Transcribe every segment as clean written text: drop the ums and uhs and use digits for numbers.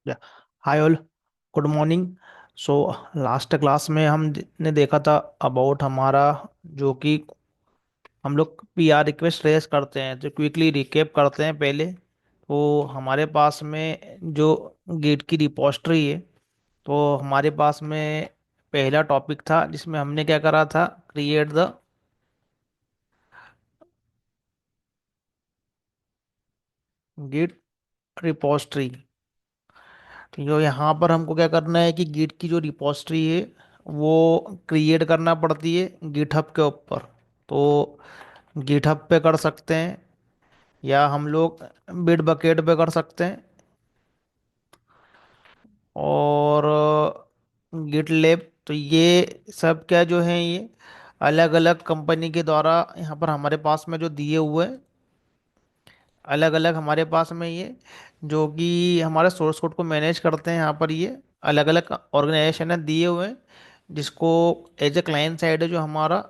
या hi all, good morning. So last class में ने देखा था अबाउट हमारा जो कि हम लोग पीआर रिक्वेस्ट रेज करते हैं, तो क्विकली रिकेप करते हैं पहले। तो हमारे पास में जो गेट की रिपोजिटरी है, तो हमारे पास में पहला टॉपिक था जिसमें हमने क्या करा था, क्रिएट द गिट रिपोजिटरी। तो यहाँ पर हमको क्या करना है कि गिट की जो रिपोजिटरी है वो क्रिएट करना पड़ती है गिटहब के ऊपर। तो गिटहब पे कर सकते हैं या हम लोग बिट बकेट पे कर सकते हैं। और गिट लैब, तो ये सब क्या जो है, ये अलग अलग कंपनी के द्वारा यहाँ पर हमारे पास में जो दिए हुए हैं, अलग अलग हमारे पास में ये जो कि हमारे सोर्स कोड को मैनेज करते हैं, यहाँ पर ये अलग अलग ऑर्गेनाइजेशन है दिए हुए हैं, जिसको एज ए क्लाइंट साइड है जो हमारा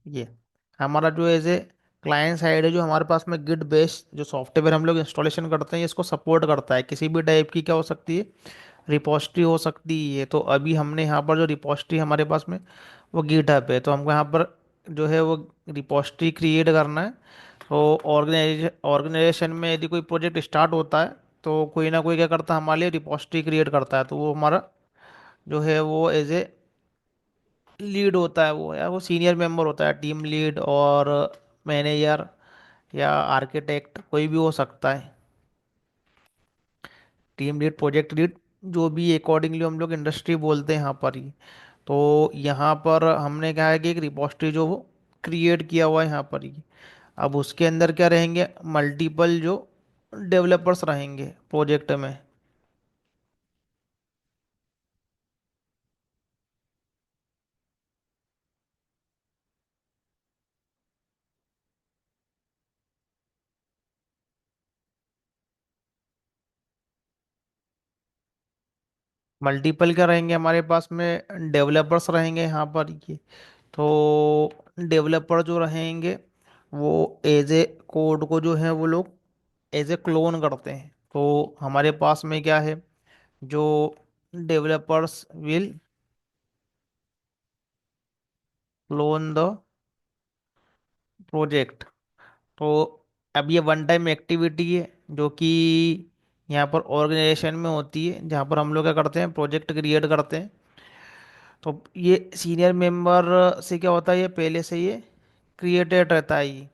ये हमारा जो एज ए क्लाइंट साइड है, जो हमारे पास में गिट बेस्ड जो सॉफ्टवेयर हम लोग इंस्टॉलेशन करते हैं, इसको सपोर्ट करता है। किसी भी टाइप की क्या हो सकती है, रिपोजिटरी हो सकती है। तो अभी हमने यहाँ पर जो रिपोजिटरी हमारे पास में वो गिटहब है, तो हमको यहाँ पर जो है वो रिपोजिटरी क्रिएट करना है। तो ऑर्गेनाइजेशन में यदि कोई प्रोजेक्ट स्टार्ट होता है, तो कोई ना कोई क्या करता है, हमारे लिए रिपोजिटरी क्रिएट करता है। तो वो हमारा जो है वो एज ए लीड होता है, वो या वो सीनियर मेंबर होता है, टीम लीड और मैनेजर या आर्किटेक्ट कोई भी हो सकता है। टीम लीड, प्रोजेक्ट लीड, जो भी अकॉर्डिंगली हम लोग इंडस्ट्री बोलते हैं यहाँ पर ही। तो यहाँ पर हमने क्या है कि एक रिपोजिटरी जो वो क्रिएट किया हुआ है यहाँ पर ही। अब उसके अंदर क्या रहेंगे, मल्टीपल जो डेवलपर्स रहेंगे प्रोजेक्ट में। मल्टीपल क्या रहेंगे हमारे पास में, डेवलपर्स रहेंगे यहाँ पर ये। तो डेवलपर जो रहेंगे वो एज ए कोड को जो है वो लोग एज ए क्लोन करते हैं। तो हमारे पास में क्या है, जो developers will clone the project. तो अब ये वन टाइम एक्टिविटी है जो कि यहाँ पर ऑर्गेनाइजेशन में होती है, जहाँ पर हम लोग क्या करते हैं, प्रोजेक्ट क्रिएट करते हैं। तो ये सीनियर मेंबर से क्या होता है, ये पहले से ये क्रिएटेड रहता है ये।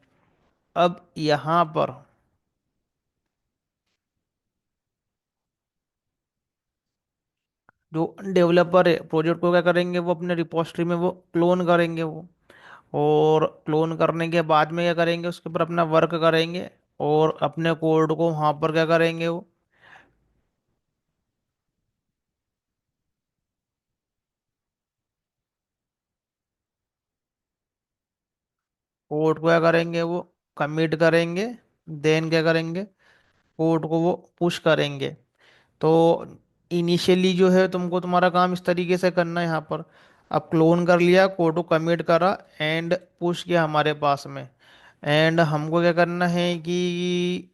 अब यहाँ पर जो डेवलपर है प्रोजेक्ट को क्या करेंगे, वो अपने रिपोजिटरी में वो क्लोन करेंगे वो। और क्लोन करने के बाद में क्या करेंगे, उसके ऊपर अपना वर्क करेंगे और अपने कोड को वहाँ पर क्या करेंगे, वो कोड को क्या करेंगे, वो कमिट करेंगे। देन क्या करेंगे, कोड को वो पुश करेंगे। तो इनिशियली जो है तुमको तुम्हारा काम इस तरीके से करना है यहाँ पर। अब क्लोन कर लिया, कोड को कमिट करा एंड पुश किया हमारे पास में। एंड हमको क्या करना है कि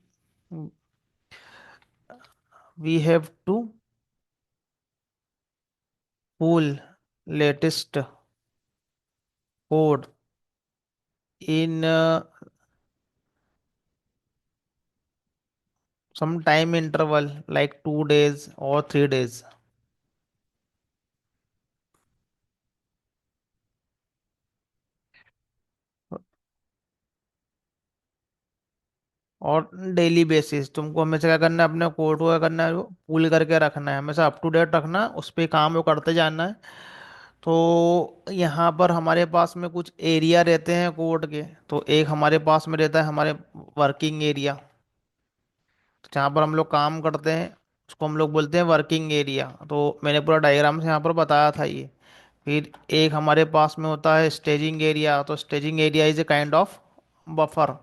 we have to pull latest code in some time interval like 2 days और 3 days। और डेली बेसिस तुमको हमेशा क्या करना है, अपने कोड को क्या करना है, पुल करके रखना है, हमेशा अप टू डेट रखना है, उस पे काम वो करते जाना है। तो यहाँ पर हमारे पास में कुछ एरिया रहते हैं कोड के। तो एक हमारे पास में रहता है हमारे वर्किंग एरिया, जहाँ पर हम लोग काम करते हैं, उसको हम लोग बोलते हैं वर्किंग एरिया। तो मैंने पूरा डायग्राम से यहाँ पर बताया था ये। फिर एक हमारे पास में होता है स्टेजिंग एरिया। तो staging area is a kind of buffer.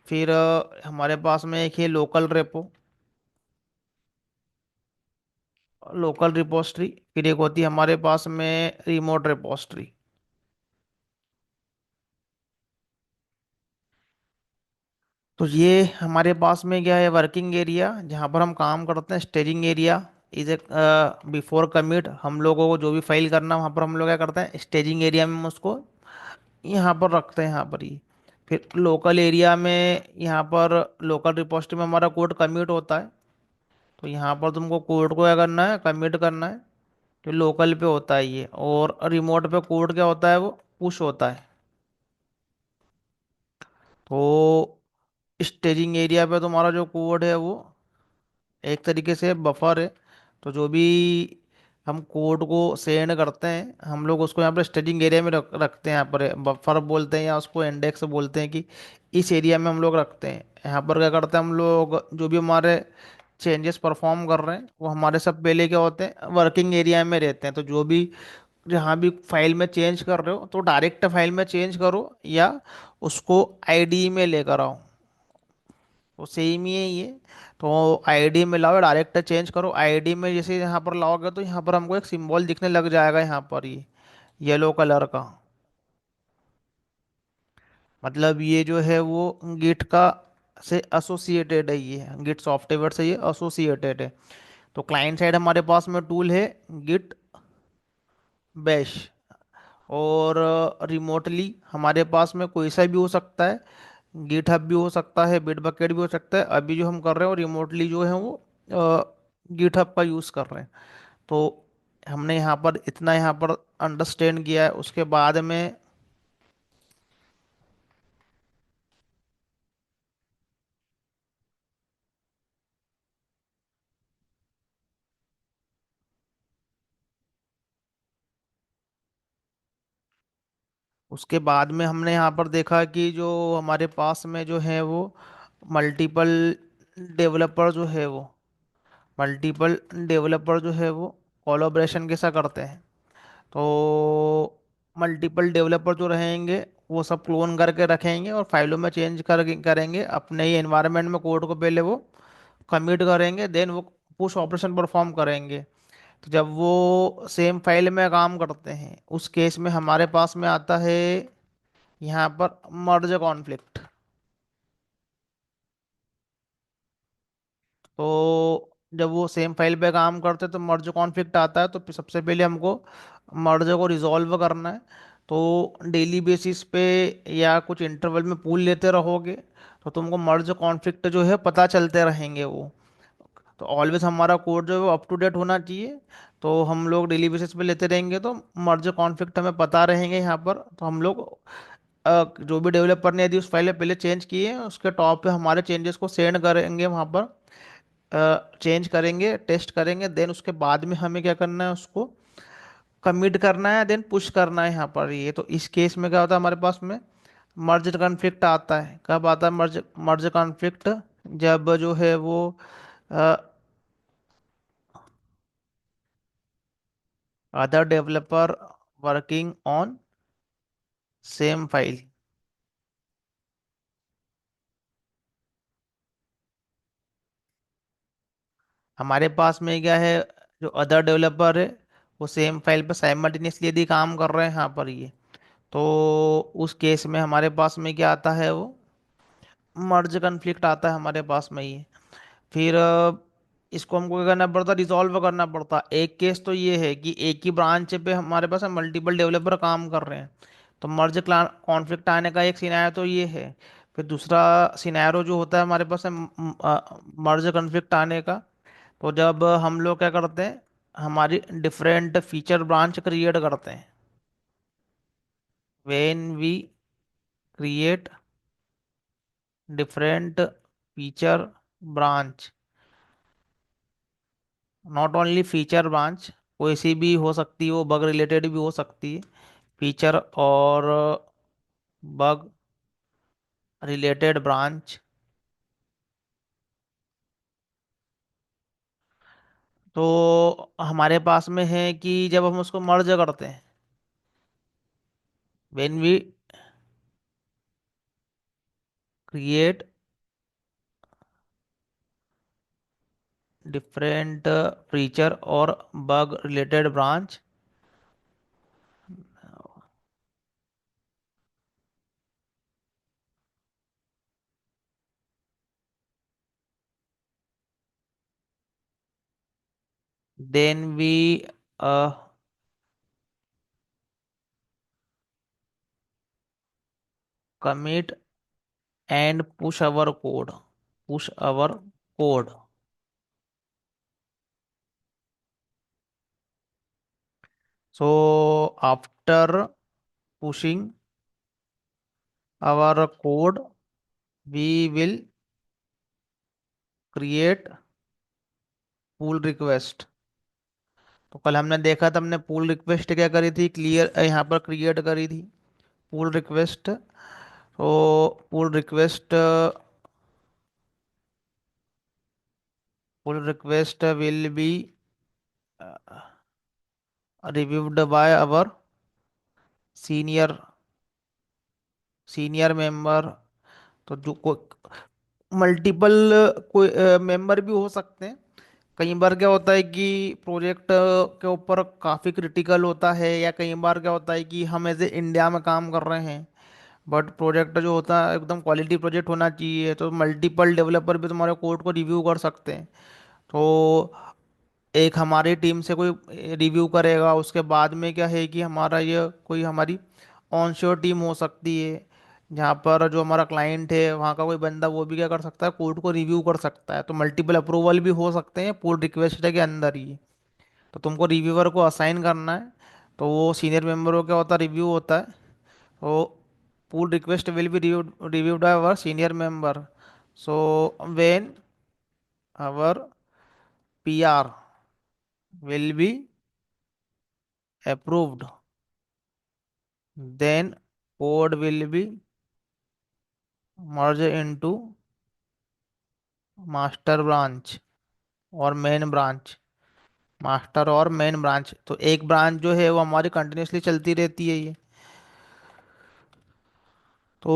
फिर हमारे पास में एक है लोकल रेपो, लोकल रिपोजिटरी। फिर एक होती है हमारे पास में रिमोट रिपोजिटरी। तो ये हमारे पास में क्या है, वर्किंग एरिया जहाँ पर हम काम करते हैं, staging area is a, before commit हम लोगों को जो भी फाइल करना वहाँ पर हम लोग क्या करते हैं, स्टेजिंग एरिया में हम उसको यहाँ पर रखते हैं, यहाँ पर ही। फिर लोकल एरिया में, यहाँ पर लोकल रिपोजिटरी में हमारा कोड कमिट होता है। तो यहाँ पर तुमको कोड को क्या करना है, कमिट करना है। तो लोकल पे होता है ये, और रिमोट पे कोड क्या होता है, वो पुश होता है। तो स्टेजिंग एरिया पे तुम्हारा जो कोड है वो एक तरीके से बफर है। तो जो भी हम कोड को सेंड करते हैं, हम लोग उसको यहाँ पर स्टेजिंग एरिया में रखते हैं। यहाँ पर बफर बोलते हैं या उसको इंडेक्स बोलते हैं, कि इस एरिया में हम लोग रखते हैं। यहाँ पर क्या करते हैं हम लोग, जो भी हमारे चेंजेस परफॉर्म कर रहे हैं वो हमारे सब पहले क्या होते हैं, वर्किंग एरिया में रहते हैं। तो जो भी, जहाँ भी फाइल में चेंज कर रहे हो तो डायरेक्ट फाइल में चेंज करो, या उसको आईडी में लेकर आओ, वो सेम ही है ये। तो आईडी में लाओ, डायरेक्ट चेंज करो। आईडी में जैसे यहाँ पर लाओगे तो यहाँ पर हमको एक सिंबल दिखने लग जाएगा, यहाँ पर ये येलो कलर का। मतलब ये जो है वो गिट का से एसोसिएटेड है, ये गिट सॉफ्टवेयर से ये एसोसिएटेड है। तो क्लाइंट साइड हमारे पास में टूल है गिट बैश, और रिमोटली हमारे पास में कोई सा भी हो सकता है। गिट हब भी हो सकता है, बिट बकेट भी हो सकता है। अभी जो हम कर रहे हैं वो रिमोटली जो है वो गिट हब का यूज़ कर रहे हैं। तो हमने यहाँ पर इतना यहाँ पर अंडरस्टैंड किया है। उसके बाद में हमने यहाँ पर देखा कि जो हमारे पास में जो है वो मल्टीपल डेवलपर जो है वो मल्टीपल डेवलपर जो है वो कोलैबोरेशन कैसा करते हैं। तो मल्टीपल डेवलपर जो रहेंगे वो सब क्लोन करके रखेंगे और फाइलों में चेंज करेंगे अपने ही एनवायरनमेंट में। कोड को पहले वो कमिट करेंगे, देन वो पुश ऑपरेशन परफॉर्म करेंगे। तो जब वो सेम फाइल में काम करते हैं उस केस में हमारे पास में आता है यहाँ पर मर्ज कॉन्फ्लिक्ट। तो जब वो सेम फाइल पे काम करते हैं तो मर्ज कॉन्फ्लिक्ट आता है। तो फिर सबसे पहले हमको मर्ज को रिजॉल्व करना है। तो डेली बेसिस पे या कुछ इंटरवल में पूल लेते रहोगे तो तुमको मर्ज कॉन्फ्लिक्ट जो है पता चलते रहेंगे वो। तो ऑलवेज हमारा कोड जो है वो अप टू डेट होना चाहिए। तो हम लोग डेली बेसिस पे लेते रहेंगे तो मर्ज कॉन्फ्लिक्ट हमें पता रहेंगे यहाँ पर। तो हम लोग जो भी डेवलपर ने यदि उस फाइल में पहले चेंज किए हैं उसके टॉप पे हमारे चेंजेस को सेंड करेंगे वहाँ पर, चेंज करेंगे, टेस्ट करेंगे। देन उसके बाद में हमें क्या करना है, उसको कमिट करना है, देन पुश करना है यहाँ पर ये। तो इस केस में क्या होता है, हमारे पास में मर्ज कॉन्फ्लिक्ट आता है। कब आता है मर्ज मर्ज कॉन्फ्लिक्ट? जब जो है वो other developer working on same file. हमारे पास में क्या है, जो अदर डेवलपर है वो सेम फाइल पर साइमल्टेनियसली यदि काम कर रहे हैं यहाँ पर ये, तो उस केस में हमारे पास में क्या आता है, वो मर्ज कन्फ्लिक्ट आता है हमारे पास में ये। फिर इसको हमको क्या करना पड़ता, रिजॉल्व करना पड़ता। एक केस तो ये है कि एक ही ब्रांच पे हमारे पास मल्टीपल डेवलपर काम कर रहे हैं, तो मर्ज कॉन्फ्लिक्ट आने का एक सिनेरियो तो ये है। फिर दूसरा सिनेरियो जो होता है हमारे पास मर्ज कॉन्फ्लिक्ट आने का, तो जब हम लोग क्या करते हैं, हमारी डिफरेंट फीचर ब्रांच क्रिएट करते हैं। When we create different feature branch, not only feature branch, कोई सी भी हो सकती है, वो बग रिलेटेड भी हो सकती है। फीचर और बग रिलेटेड ब्रांच। तो हमारे पास में है कि जब हम उसको मर्ज करते हैं, when we create different feature और bug related branch, then we commit and push our code. So after pushing our code, we will create pull request. तो कल हमने देखा था, हमने पुल रिक्वेस्ट क्या करी थी, क्लियर यहाँ पर क्रिएट करी थी पुल रिक्वेस्ट। तो pull request will be reviewed by our senior senior member. तो जो मल्टीपल कोई मेंबर भी हो सकते हैं। कई बार क्या होता है कि प्रोजेक्ट के ऊपर काफ़ी क्रिटिकल होता है, या कई बार क्या होता है कि हम एज ए इंडिया में काम कर रहे हैं, बट प्रोजेक्ट जो होता है एकदम क्वालिटी प्रोजेक्ट होना चाहिए, तो मल्टीपल डेवलपर भी तुम्हारे कोड को रिव्यू कर सकते हैं। तो एक हमारी टीम से कोई रिव्यू करेगा, उसके बाद में क्या है कि हमारा ये कोई हमारी ऑनशोर टीम हो सकती है, जहाँ पर जो हमारा क्लाइंट है वहाँ का कोई बंदा वो भी क्या कर सकता है, कोड को रिव्यू कर सकता है। तो मल्टीपल अप्रूवल भी हो सकते हैं पुल रिक्वेस्ट के अंदर ही। तो तुमको रिव्यूअर को असाइन करना है, तो वो सीनियर मेंबर को क्या होता है, रिव्यू होता है। तो pull request will be reviewed by our senior member. So when our PR will be approved, then code will be merged into master branch और मेन ब्रांच। मास्टर और मेन ब्रांच, तो एक ब्रांच जो है वो हमारी कंटिन्यूसली चलती रहती है ये। तो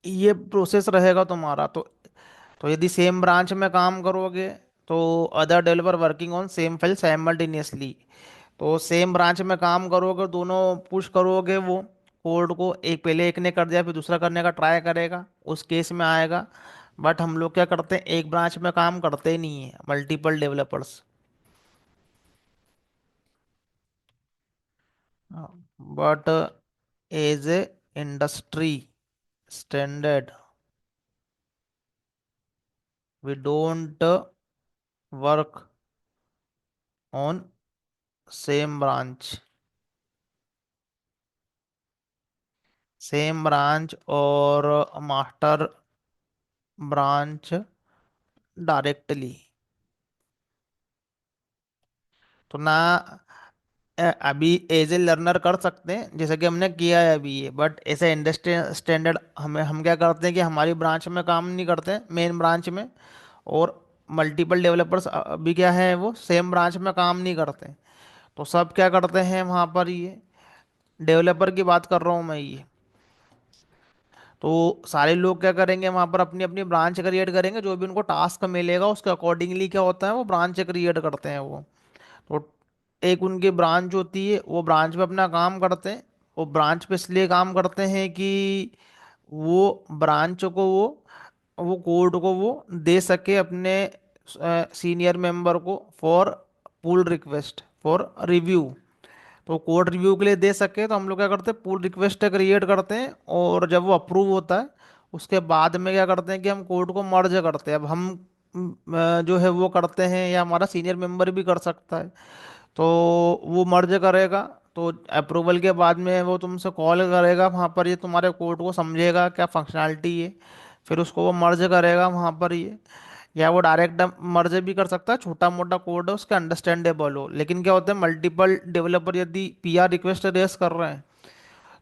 ये प्रोसेस रहेगा तुम्हारा। तो यदि सेम ब्रांच में काम करोगे, तो other developer working on same file simultaneously, तो सेम ब्रांच में काम करोगे, दोनों पुश करोगे वो कोड को, एक पहले एक ने कर दिया फिर दूसरा करने का ट्राई करेगा, उस केस में आएगा। बट हम लोग क्या करते हैं, एक ब्रांच में काम करते ही नहीं है, multiple developers. But as a industry standard, we don't work on same branch, same branch और मास्टर ब्रांच डायरेक्टली। तो ना अभी एज ए लर्नर कर सकते हैं जैसे कि हमने किया है अभी ये, बट ऐसे इंडस्ट्री स्टैंडर्ड हमें हम क्या करते हैं कि हमारी ब्रांच में काम नहीं करते हैं, मेन ब्रांच में। और मल्टीपल डेवलपर्स अभी क्या है, वो सेम ब्रांच में काम नहीं करते। तो सब क्या करते हैं वहाँ पर, ये डेवलपर की बात कर रहा हूँ मैं ये। तो सारे लोग क्या करेंगे वहाँ पर, अपनी अपनी ब्रांच क्रिएट करेंगे, जो भी उनको टास्क मिलेगा उसके अकॉर्डिंगली क्या होता है, वो ब्रांच क्रिएट करते हैं वो। तो एक उनकी ब्रांच होती है, वो ब्रांच में अपना काम करते हैं। वो ब्रांच पे इसलिए काम करते हैं कि वो ब्रांच को वो कोड को वो दे सके अपने सीनियर मेंबर को for pull request for review. तो कोड रिव्यू के लिए दे सके, तो हम लोग क्या करते हैं, पुल रिक्वेस्ट क्रिएट करते हैं, और जब वो अप्रूव होता है उसके बाद में क्या करते हैं कि हम कोड को मर्ज करते हैं। अब हम जो है वो करते हैं, या हमारा सीनियर मेंबर भी कर सकता है। तो वो मर्ज करेगा, तो अप्रूवल के बाद में वो तुमसे कॉल करेगा वहाँ पर, ये तुम्हारे कोड को समझेगा क्या फंक्शनैलिटी है, फिर उसको वो मर्ज करेगा वहाँ पर ये। या वो डायरेक्ट मर्ज भी कर सकता है, छोटा मोटा कोड है उसके अंडरस्टैंडेबल हो। लेकिन क्या होता है, मल्टीपल डेवलपर यदि पीआर रिक्वेस्ट रेस कर रहे हैं,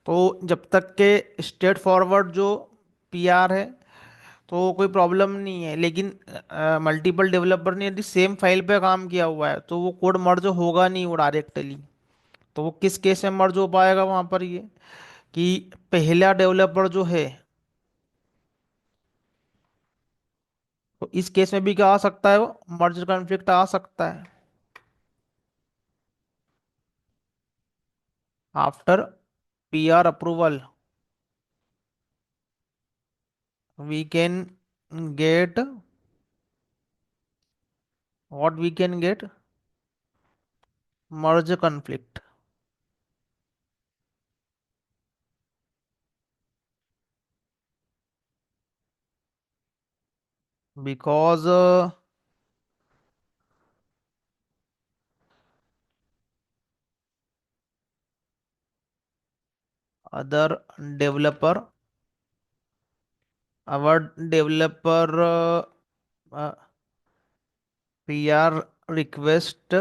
तो जब तक के स्ट्रेट फॉरवर्ड जो पीआर है, तो कोई प्रॉब्लम नहीं है। लेकिन मल्टीपल डेवलपर ने यदि सेम फाइल पे काम किया हुआ है, तो वो कोड मर्ज होगा नहीं वो डायरेक्टली। तो वो किस केस में मर्ज हो पाएगा वहां पर, ये कि पहला डेवलपर जो है, तो इस केस में भी क्या आ सकता है, वो मर्ज कॉन्फ्लिक्ट आ सकता है। After PR approval we can get, what we can get, merge conflict. Because other developer, our developer PR request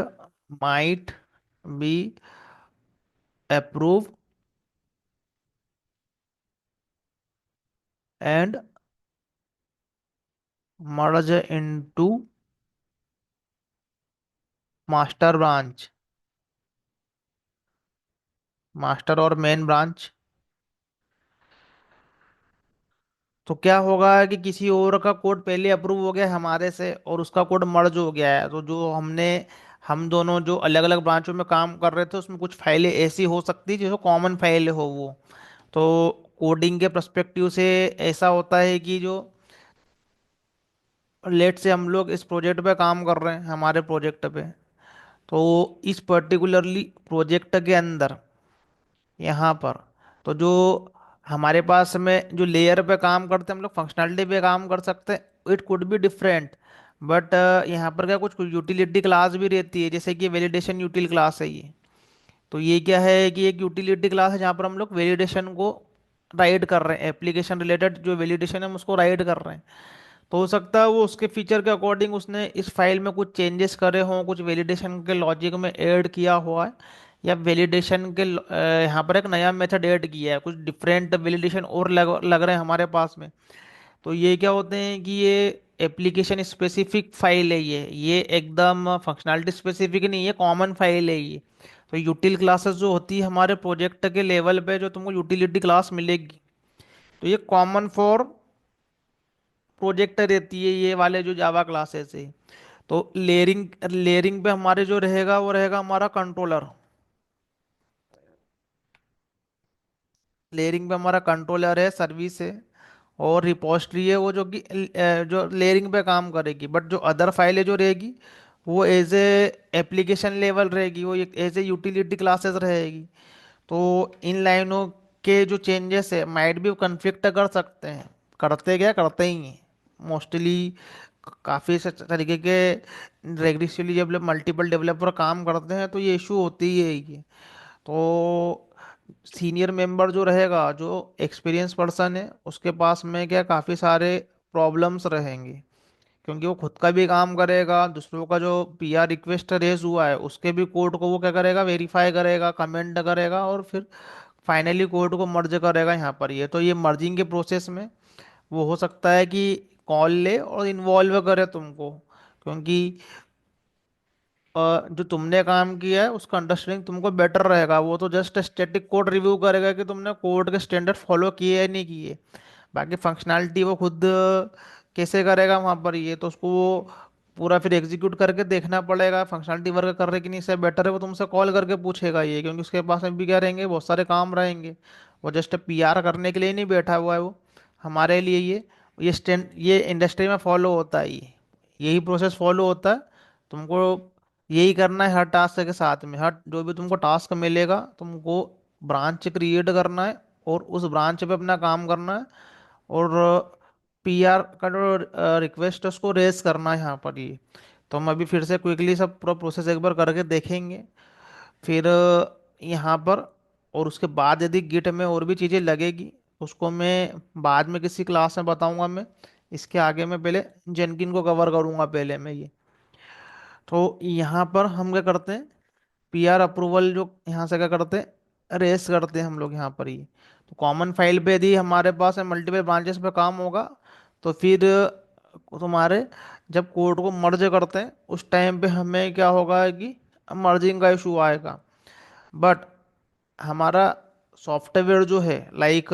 might be approve and merge into master branch, master और मेन ब्रांच। तो क्या होगा कि किसी और का कोड पहले approve हो गया हमारे से और उसका कोड मर्ज हो गया है, तो जो हमने, हम दोनों जो अलग अलग ब्रांचों में काम कर रहे थे उसमें कुछ फाइलें ऐसी हो सकती है जो कॉमन फाइल हो वो। तो कोडिंग के पर्सपेक्टिव से ऐसा होता है कि जो लेट से हम लोग इस प्रोजेक्ट पे काम कर रहे हैं, हमारे प्रोजेक्ट पे, तो इस पर्टिकुलरली प्रोजेक्ट के अंदर यहाँ पर, तो जो हमारे पास में जो लेयर पे काम करते हैं हम लोग, फंक्शनैलिटी पे काम कर सकते हैं, it could be different. But यहाँ पर क्या कुछ यूटिलिटी क्लास भी रहती है, जैसे कि वैलिडेशन यूटिल क्लास है ये। तो ये क्या है कि एक यूटिलिटी क्लास है जहाँ पर हम लोग वैलिडेशन को राइट कर रहे हैं, एप्लीकेशन रिलेटेड जो वैलिडेशन है हम उसको राइट कर रहे हैं। तो हो सकता है वो उसके फीचर के अकॉर्डिंग उसने इस फाइल में कुछ चेंजेस करे हों, कुछ वैलिडेशन के लॉजिक में ऐड किया हुआ है, या वैलिडेशन के यहाँ पर एक नया मेथड ऐड किया है, कुछ डिफरेंट वैलिडेशन और लग रहे हैं हमारे पास में। तो ये क्या होते हैं कि ये एप्लीकेशन स्पेसिफिक फाइल है, ये एकदम फंक्शनैलिटी स्पेसिफिक नहीं है, कॉमन फाइल है ये। तो यूटिल क्लासेस जो होती है हमारे प्रोजेक्ट के लेवल पे जो तुमको यूटिलिटी क्लास मिलेगी, तो ये कॉमन फॉर प्रोजेक्ट रहती है ये वाले जो जावा क्लासेस है। तो लेयरिंग लेयरिंग पे हमारे जो रहेगा वो रहेगा हमारा कंट्रोलर। लेयरिंग पे हमारा कंट्रोलर है, सर्विस है और रिपोजिटरी है, वो जो कि जो लेयरिंग पे काम करेगी। बट जो अदर फाइलें जो रहेगी वो एज ए एप्लीकेशन लेवल रहेगी, वो एज ए यूटिलिटी क्लासेस रहेगी। तो इन लाइनों के जो चेंजेस है माइट भी कन्फ्लिक्ट कर सकते हैं, करते क्या करते ही हैं मोस्टली। काफ़ी से तरीके के रेगुलरली जब मल्टीपल डेवलपर काम करते हैं तो ये इशू होती ही है ये। तो सीनियर मेंबर जो रहेगा, जो एक्सपीरियंस पर्सन है, उसके पास में क्या काफ़ी सारे प्रॉब्लम्स रहेंगे, क्योंकि वो खुद का भी काम करेगा, दूसरों का जो पीआर रिक्वेस्ट रेज हुआ है उसके भी कोड को वो क्या करेगा, वेरीफाई करेगा, कमेंट करेगा और फिर फाइनली कोड को मर्ज करेगा यहाँ पर। ये तो ये मर्जिंग के प्रोसेस में वो हो सकता है कि कॉल ले और इन्वॉल्व करे तुमको, क्योंकि जो तुमने काम किया है उसका अंडरस्टैंडिंग तुमको बेटर रहेगा। वो तो जस्ट स्टैटिक कोड रिव्यू करेगा कि तुमने कोड के स्टैंडर्ड फॉलो किए या नहीं किए, बाकी फंक्शनैलिटी वो खुद कैसे करेगा वहाँ पर। ये तो उसको वो पूरा फिर एग्जीक्यूट करके देखना पड़ेगा फंक्शनैलिटी वर्क कर रहे कि नहीं, से बेटर है वो तुमसे कॉल करके पूछेगा ये, क्योंकि उसके पास में भी क्या रहेंगे, बहुत सारे काम रहेंगे। वो जस्ट पीआर करने के लिए नहीं बैठा हुआ है वो, हमारे लिए ये स्टैंड ये इंडस्ट्री में फॉलो होता है, ये यही प्रोसेस फॉलो होता है। तुमको यही करना है हर टास्क के साथ में, हर जो भी तुमको टास्क मिलेगा तुमको ब्रांच क्रिएट करना है और उस ब्रांच पे अपना काम करना है, और पीआर का जो रिक्वेस्ट है उसको रेस करना है यहाँ पर ये। तो हम अभी फिर से क्विकली सब पूरा प्रोसेस एक बार करके देखेंगे, फिर यहाँ पर। और उसके बाद यदि गिट में और भी चीज़ें लगेगी उसको मैं बाद में किसी क्लास में बताऊंगा मैं। इसके आगे मैं पहले जेनकिन को कवर करूंगा पहले मैं ये। तो यहाँ पर हम क्या करते हैं, पीआर अप्रूवल जो यहाँ से क्या करते हैं, रेस करते हैं हम लोग यहाँ पर ही। तो कॉमन फाइल पे यदि हमारे पास मल्टीपल ब्रांचेस पे काम होगा तो फिर तुम्हारे जब कोड को मर्ज करते हैं उस टाइम पे हमें क्या होगा कि मर्जिंग का इशू आएगा। बट हमारा सॉफ्टवेयर जो है लाइक,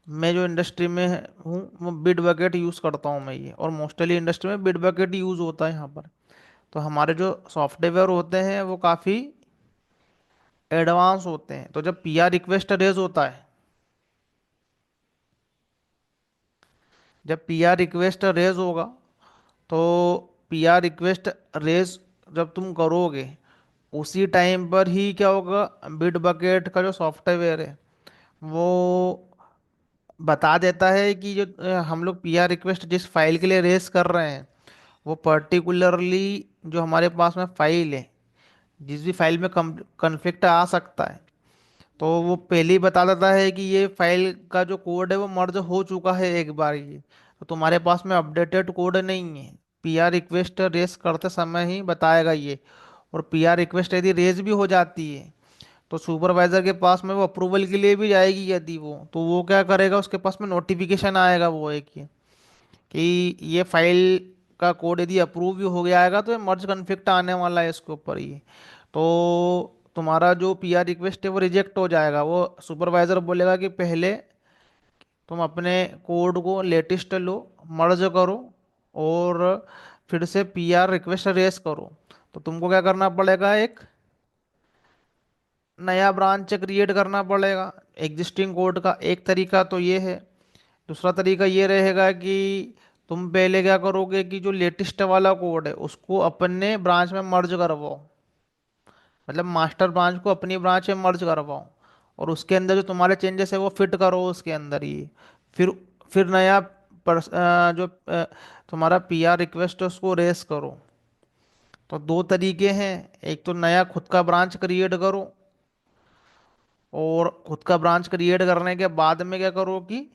मैं जो इंडस्ट्री में हूँ वो बिट बकेट यूज़ करता हूँ मैं ये, और मोस्टली इंडस्ट्री में बिट बकेट यूज़ होता है यहाँ पर। तो हमारे जो सॉफ्टवेयर होते हैं वो काफ़ी एडवांस होते हैं। तो जब पीआर रिक्वेस्ट रेज होता है, जब पीआर रिक्वेस्ट रेज होगा, तो पीआर रिक्वेस्ट रेज जब तुम करोगे उसी टाइम पर ही क्या होगा, बिट बकेट का जो सॉफ्टवेयर है वो बता देता है कि जो हम लोग पीआर रिक्वेस्ट जिस फाइल के लिए रेस कर रहे हैं वो पर्टिकुलरली जो हमारे पास में फाइल है, जिस भी फाइल में कन्फ्लिक्ट आ सकता है, तो वो पहले ही बता देता है कि ये फाइल का जो कोड है वो मर्ज हो चुका है एक बार ये, तो तुम्हारे पास में अपडेटेड कोड नहीं है। पीआर रिक्वेस्ट रेस करते समय ही बताएगा ये। और पीआर रिक्वेस्ट यदि रेज भी हो जाती है तो सुपरवाइजर के पास में वो अप्रूवल के लिए भी जाएगी, यदि वो तो वो क्या करेगा, उसके पास में नोटिफिकेशन आएगा वो एक ये कि ये फाइल का कोड यदि अप्रूव भी हो गया आएगा तो ये मर्ज कन्फ्लिक्ट आने वाला है इसके ऊपर ही। तो तुम्हारा जो पीआर रिक्वेस्ट है वो रिजेक्ट हो जाएगा। वो सुपरवाइजर बोलेगा कि पहले तुम अपने कोड को लेटेस्ट लो, मर्ज करो, और फिर से पीआर रिक्वेस्ट रेस करो। तो तुमको क्या करना पड़ेगा, एक नया ब्रांच क्रिएट करना पड़ेगा एग्जिस्टिंग कोड का। एक तरीका तो ये है। दूसरा तरीका ये रहेगा कि तुम पहले क्या करोगे कि जो लेटेस्ट वाला कोड है उसको अपने ब्रांच में मर्ज करवाओ, मतलब मास्टर ब्रांच को अपनी ब्रांच में मर्ज करवाओ, और उसके अंदर जो तुम्हारे चेंजेस है वो फिट करो उसके अंदर ही। फिर फिर नया जो तुम्हारा पीआर रिक्वेस्ट है उसको रेस करो। तो दो तरीके हैं, एक तो नया खुद का ब्रांच क्रिएट करो, और खुद का ब्रांच क्रिएट करने के बाद में क्या करो कि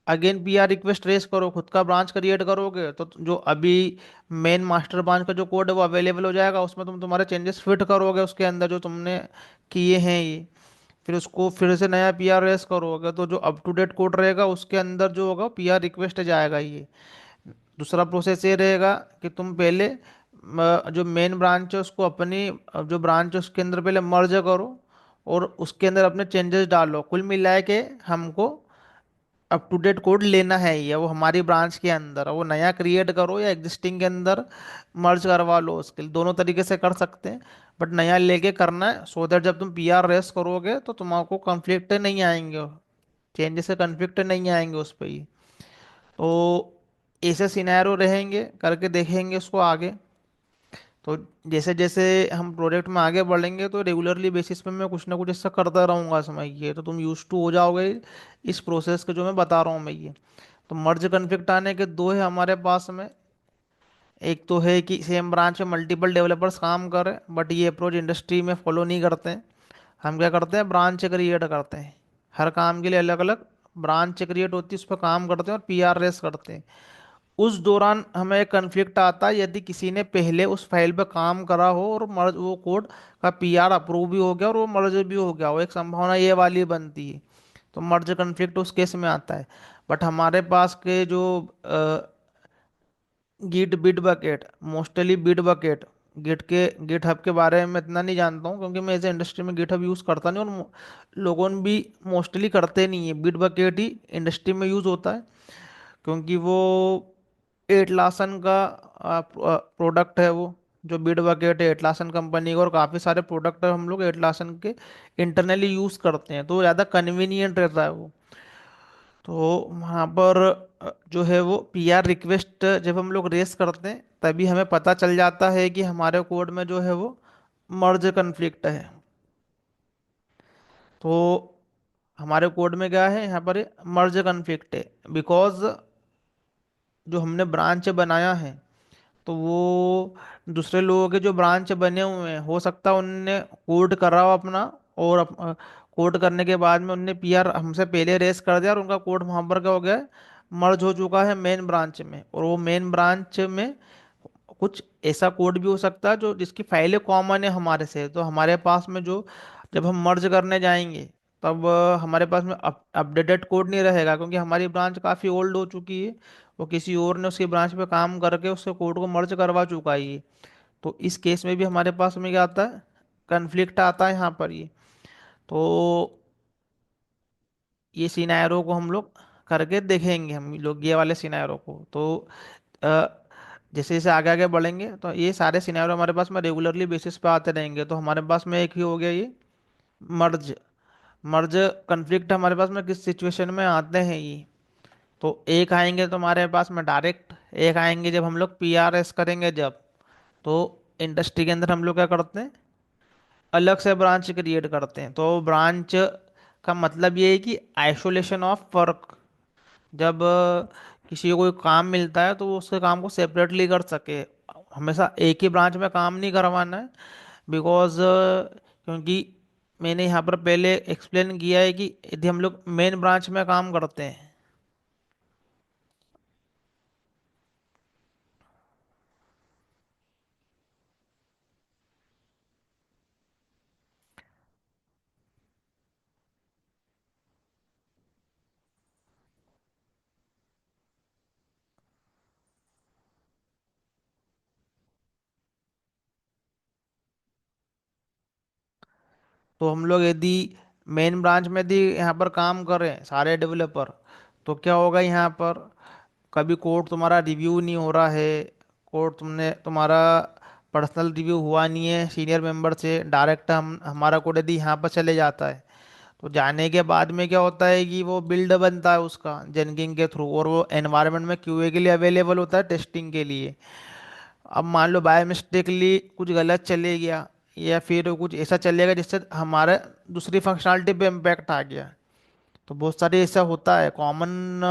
अगेन पीआर रिक्वेस्ट रेस करो। खुद का ब्रांच क्रिएट करोगे तो जो अभी मेन मास्टर ब्रांच का जो कोड है वो अवेलेबल हो जाएगा, उसमें तुम तुम्हारे चेंजेस फिट करोगे उसके अंदर जो तुमने किए हैं ये। फिर उसको फिर से नया पीआर रेस करोगे तो जो अप टू डेट कोड रहेगा उसके अंदर जो होगा पीआर रिक्वेस्ट जाएगा ये। दूसरा प्रोसेस ये रहेगा कि तुम पहले जो मेन ब्रांच है उसको अपनी जो ब्रांच है उसके अंदर पहले मर्ज करो, और उसके अंदर अपने चेंजेस डालो। कुल मिला के हमको अप टू डेट कोड लेना है ये, वो हमारी ब्रांच के अंदर वो नया क्रिएट करो या एग्जिस्टिंग के अंदर मर्ज करवा लो। उसके लिए दोनों तरीके से कर सकते हैं, बट नया लेके करना है सो दैट जब तुम पीआर रेस करोगे तो तुम्हारा कॉन्फ्लिक्ट नहीं आएंगे, चेंजेस से कन्फ्लिक्ट नहीं आएंगे उस पर ही। तो ऐसे सिनेरियो रहेंगे, करके देखेंगे उसको आगे। तो जैसे जैसे हम प्रोजेक्ट में आगे बढ़ेंगे तो रेगुलरली बेसिस पे मैं कुछ ना कुछ ऐसा करता रहूंगा, समझिए। तो तुम यूज टू हो जाओगे इस प्रोसेस के जो मैं बता रहा हूँ मैं ये। तो मर्ज कन्फ्लिक्ट आने के दो है हमारे पास में। एक तो है कि सेम ब्रांच में मल्टीपल डेवलपर्स काम करें, बट ये अप्रोच इंडस्ट्री में फॉलो नहीं करते हैं। हम क्या करते हैं, ब्रांच क्रिएट करते हैं। हर काम के लिए अलग अलग ब्रांच क्रिएट होती है, उस पर काम करते हैं और पीआर रेस करते हैं। उस दौरान हमें एक कन्फ्लिक्ट आता है यदि किसी ने पहले उस फाइल पर काम करा हो और मर्ज वो कोड का पीआर अप्रूव भी हो गया और वो मर्ज भी हो गया हो, एक संभावना ये वाली बनती है। तो मर्ज कन्फ्लिक्ट उस केस में आता है। बट हमारे पास के जो Git Bitbucket, mostly Bitbucket, Git के गिट हब के बारे में इतना नहीं जानता हूँ क्योंकि मैं एज इंडस्ट्री में गिट हब यूज़ करता नहीं, और लोगों ने भी मोस्टली करते नहीं है। बिट बकेट ही इंडस्ट्री में यूज़ होता है क्योंकि वो एटलासन का प्रोडक्ट है वो। जो बिट बकेट है एटलासन कंपनी का, और काफ़ी सारे प्रोडक्ट हम लोग एटलासन के इंटरनली यूज़ करते हैं, तो ज़्यादा कन्वीनियंट रहता है वो। तो वहाँ पर जो है वो पीआर रिक्वेस्ट जब हम लोग रेस करते हैं तभी हमें पता चल जाता है कि हमारे कोड में जो है वो मर्ज कन्फ्लिक्ट है। तो हमारे कोड में क्या है, यहाँ पर मर्ज कन्फ्लिक्ट है बिकॉज जो हमने ब्रांच बनाया है तो वो दूसरे लोगों के जो ब्रांच बने हुए हैं हो सकता है उनने कोड करा हो अपना, और कोड करने के बाद में उनने पीआर हमसे पहले रेस कर दिया और उनका कोड वहां पर क्या हो गया, मर्ज हो चुका है मेन ब्रांच में। और वो मेन ब्रांच में कुछ ऐसा कोड भी हो सकता है जो जिसकी फाइलें कॉमन है हमारे से, तो हमारे पास में जो जब हम मर्ज करने जाएंगे तब हमारे पास में अपडेटेड कोड नहीं रहेगा क्योंकि हमारी ब्रांच काफ़ी ओल्ड हो चुकी है। वो किसी और ने उसकी ब्रांच पे काम करके उसके कोड को मर्ज करवा चुका है ये। तो इस केस में भी हमारे पास में क्या आता है, कन्फ्लिक्ट आता है यहाँ पर ये। तो ये सिनेरियो को हम लोग करके देखेंगे, हम लोग ये वाले सिनेरियो को। तो अ, जैसे जैसे आगे आगे बढ़ेंगे तो ये सारे सिनेरियो हमारे पास में रेगुलरली बेसिस पे आते रहेंगे। तो हमारे पास में एक ही हो गया ये मर्ज। मर्ज कन्फ्लिक्ट हमारे पास में किस सिचुएशन में आते हैं ये, तो एक आएंगे तो हमारे पास में डायरेक्ट, एक आएंगे जब हम लोग पीआरएस करेंगे जब। तो इंडस्ट्री के अंदर हम लोग क्या करते हैं, अलग से ब्रांच क्रिएट करते हैं। तो ब्रांच का मतलब ये है कि आइसोलेशन ऑफ वर्क। जब किसी को कोई काम मिलता है तो वो उसके काम को सेपरेटली कर सके। हमेशा एक ही ब्रांच में काम नहीं करवाना है, बिकॉज क्योंकि मैंने यहाँ पर पहले एक्सप्लेन किया है कि यदि हम लोग मेन ब्रांच में काम करते हैं, तो हम लोग यदि मेन ब्रांच में यदि यहाँ पर काम करें सारे डेवलपर, तो क्या होगा यहाँ पर, कभी कोड तुम्हारा रिव्यू नहीं हो रहा है, कोड तुम्हारा पर्सनल रिव्यू हुआ नहीं है सीनियर मेंबर से, डायरेक्ट हम हमारा कोड यदि यहाँ पर चले जाता है, तो जाने के बाद में क्या होता है कि वो बिल्ड बनता है उसका जेनकिन के थ्रू, और वो एनवायरनमेंट में क्यूए के लिए अवेलेबल होता है टेस्टिंग के लिए। अब मान लो बाय मिस्टेकली कुछ गलत चले गया, या फिर कुछ ऐसा चलेगा जिससे हमारे दूसरी फंक्शनलिटी पे इम्पैक्ट आ गया, तो बहुत सारे ऐसा होता है, कॉमन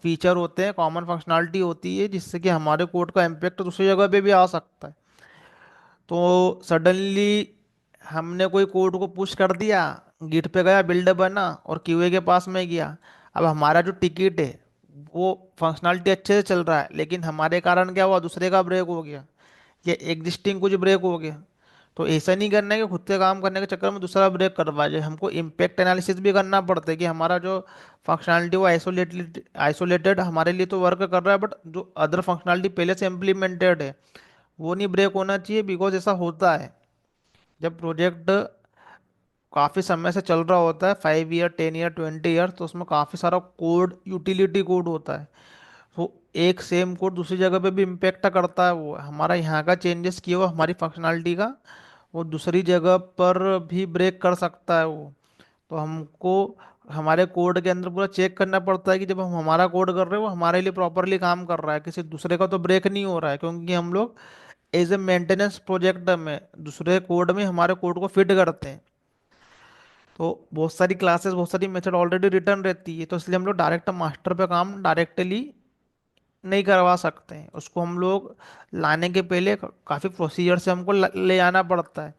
फीचर होते हैं, कॉमन फंक्शनलिटी होती है जिससे कि हमारे कोड का इम्पैक्ट दूसरी जगह पे भी आ सकता है। तो सडनली हमने कोई कोड को पुश कर दिया, गिट पे गया, बिल्ड बना और क्यूए के पास में गया। अब हमारा जो टिकट है वो फंक्शनलिटी अच्छे से चल रहा है, लेकिन हमारे कारण क्या हुआ, दूसरे का ब्रेक हो गया, या एग्जिस्टिंग कुछ ब्रेक हो गया। तो ऐसा नहीं करना है कि खुद से काम करने के चक्कर में दूसरा ब्रेक करवा जाए, हमको इम्पैक्ट एनालिसिस भी करना पड़ता है कि हमारा जो फंक्शनलिटी वो आइसोलेटेड आइसोलेटेड हमारे लिए तो वर्क कर रहा है, बट जो अदर फंक्शनलिटी पहले से इम्प्लीमेंटेड है वो नहीं ब्रेक होना चाहिए, बिकॉज ऐसा होता है जब प्रोजेक्ट काफ़ी समय से चल रहा होता है, 5 ईयर 10 ईयर 20 ईयर, तो उसमें काफ़ी सारा कोड यूटिलिटी कोड होता है। तो एक सेम कोड दूसरी जगह पे भी इम्पेक्ट करता है, वो हमारा यहाँ का चेंजेस किया हुआ हमारी फंक्शनलिटी का वो दूसरी जगह पर भी ब्रेक कर सकता है वो। तो हमको हमारे कोड के अंदर पूरा चेक करना पड़ता है कि जब हम हमारा कोड कर रहे हैं वो हमारे लिए प्रॉपरली काम कर रहा है, किसी दूसरे का तो ब्रेक नहीं हो रहा है, क्योंकि हम लोग एज ए मेंटेनेंस प्रोजेक्ट में दूसरे कोड में हमारे कोड को फिट करते हैं। तो बहुत सारी क्लासेस बहुत सारी मेथड ऑलरेडी रिटर्न रहती है, तो इसलिए हम लोग डायरेक्ट मास्टर पे काम डायरेक्टली नहीं करवा सकते हैं, उसको हम लोग लाने के पहले काफ़ी प्रोसीजर से हमको ले आना पड़ता है,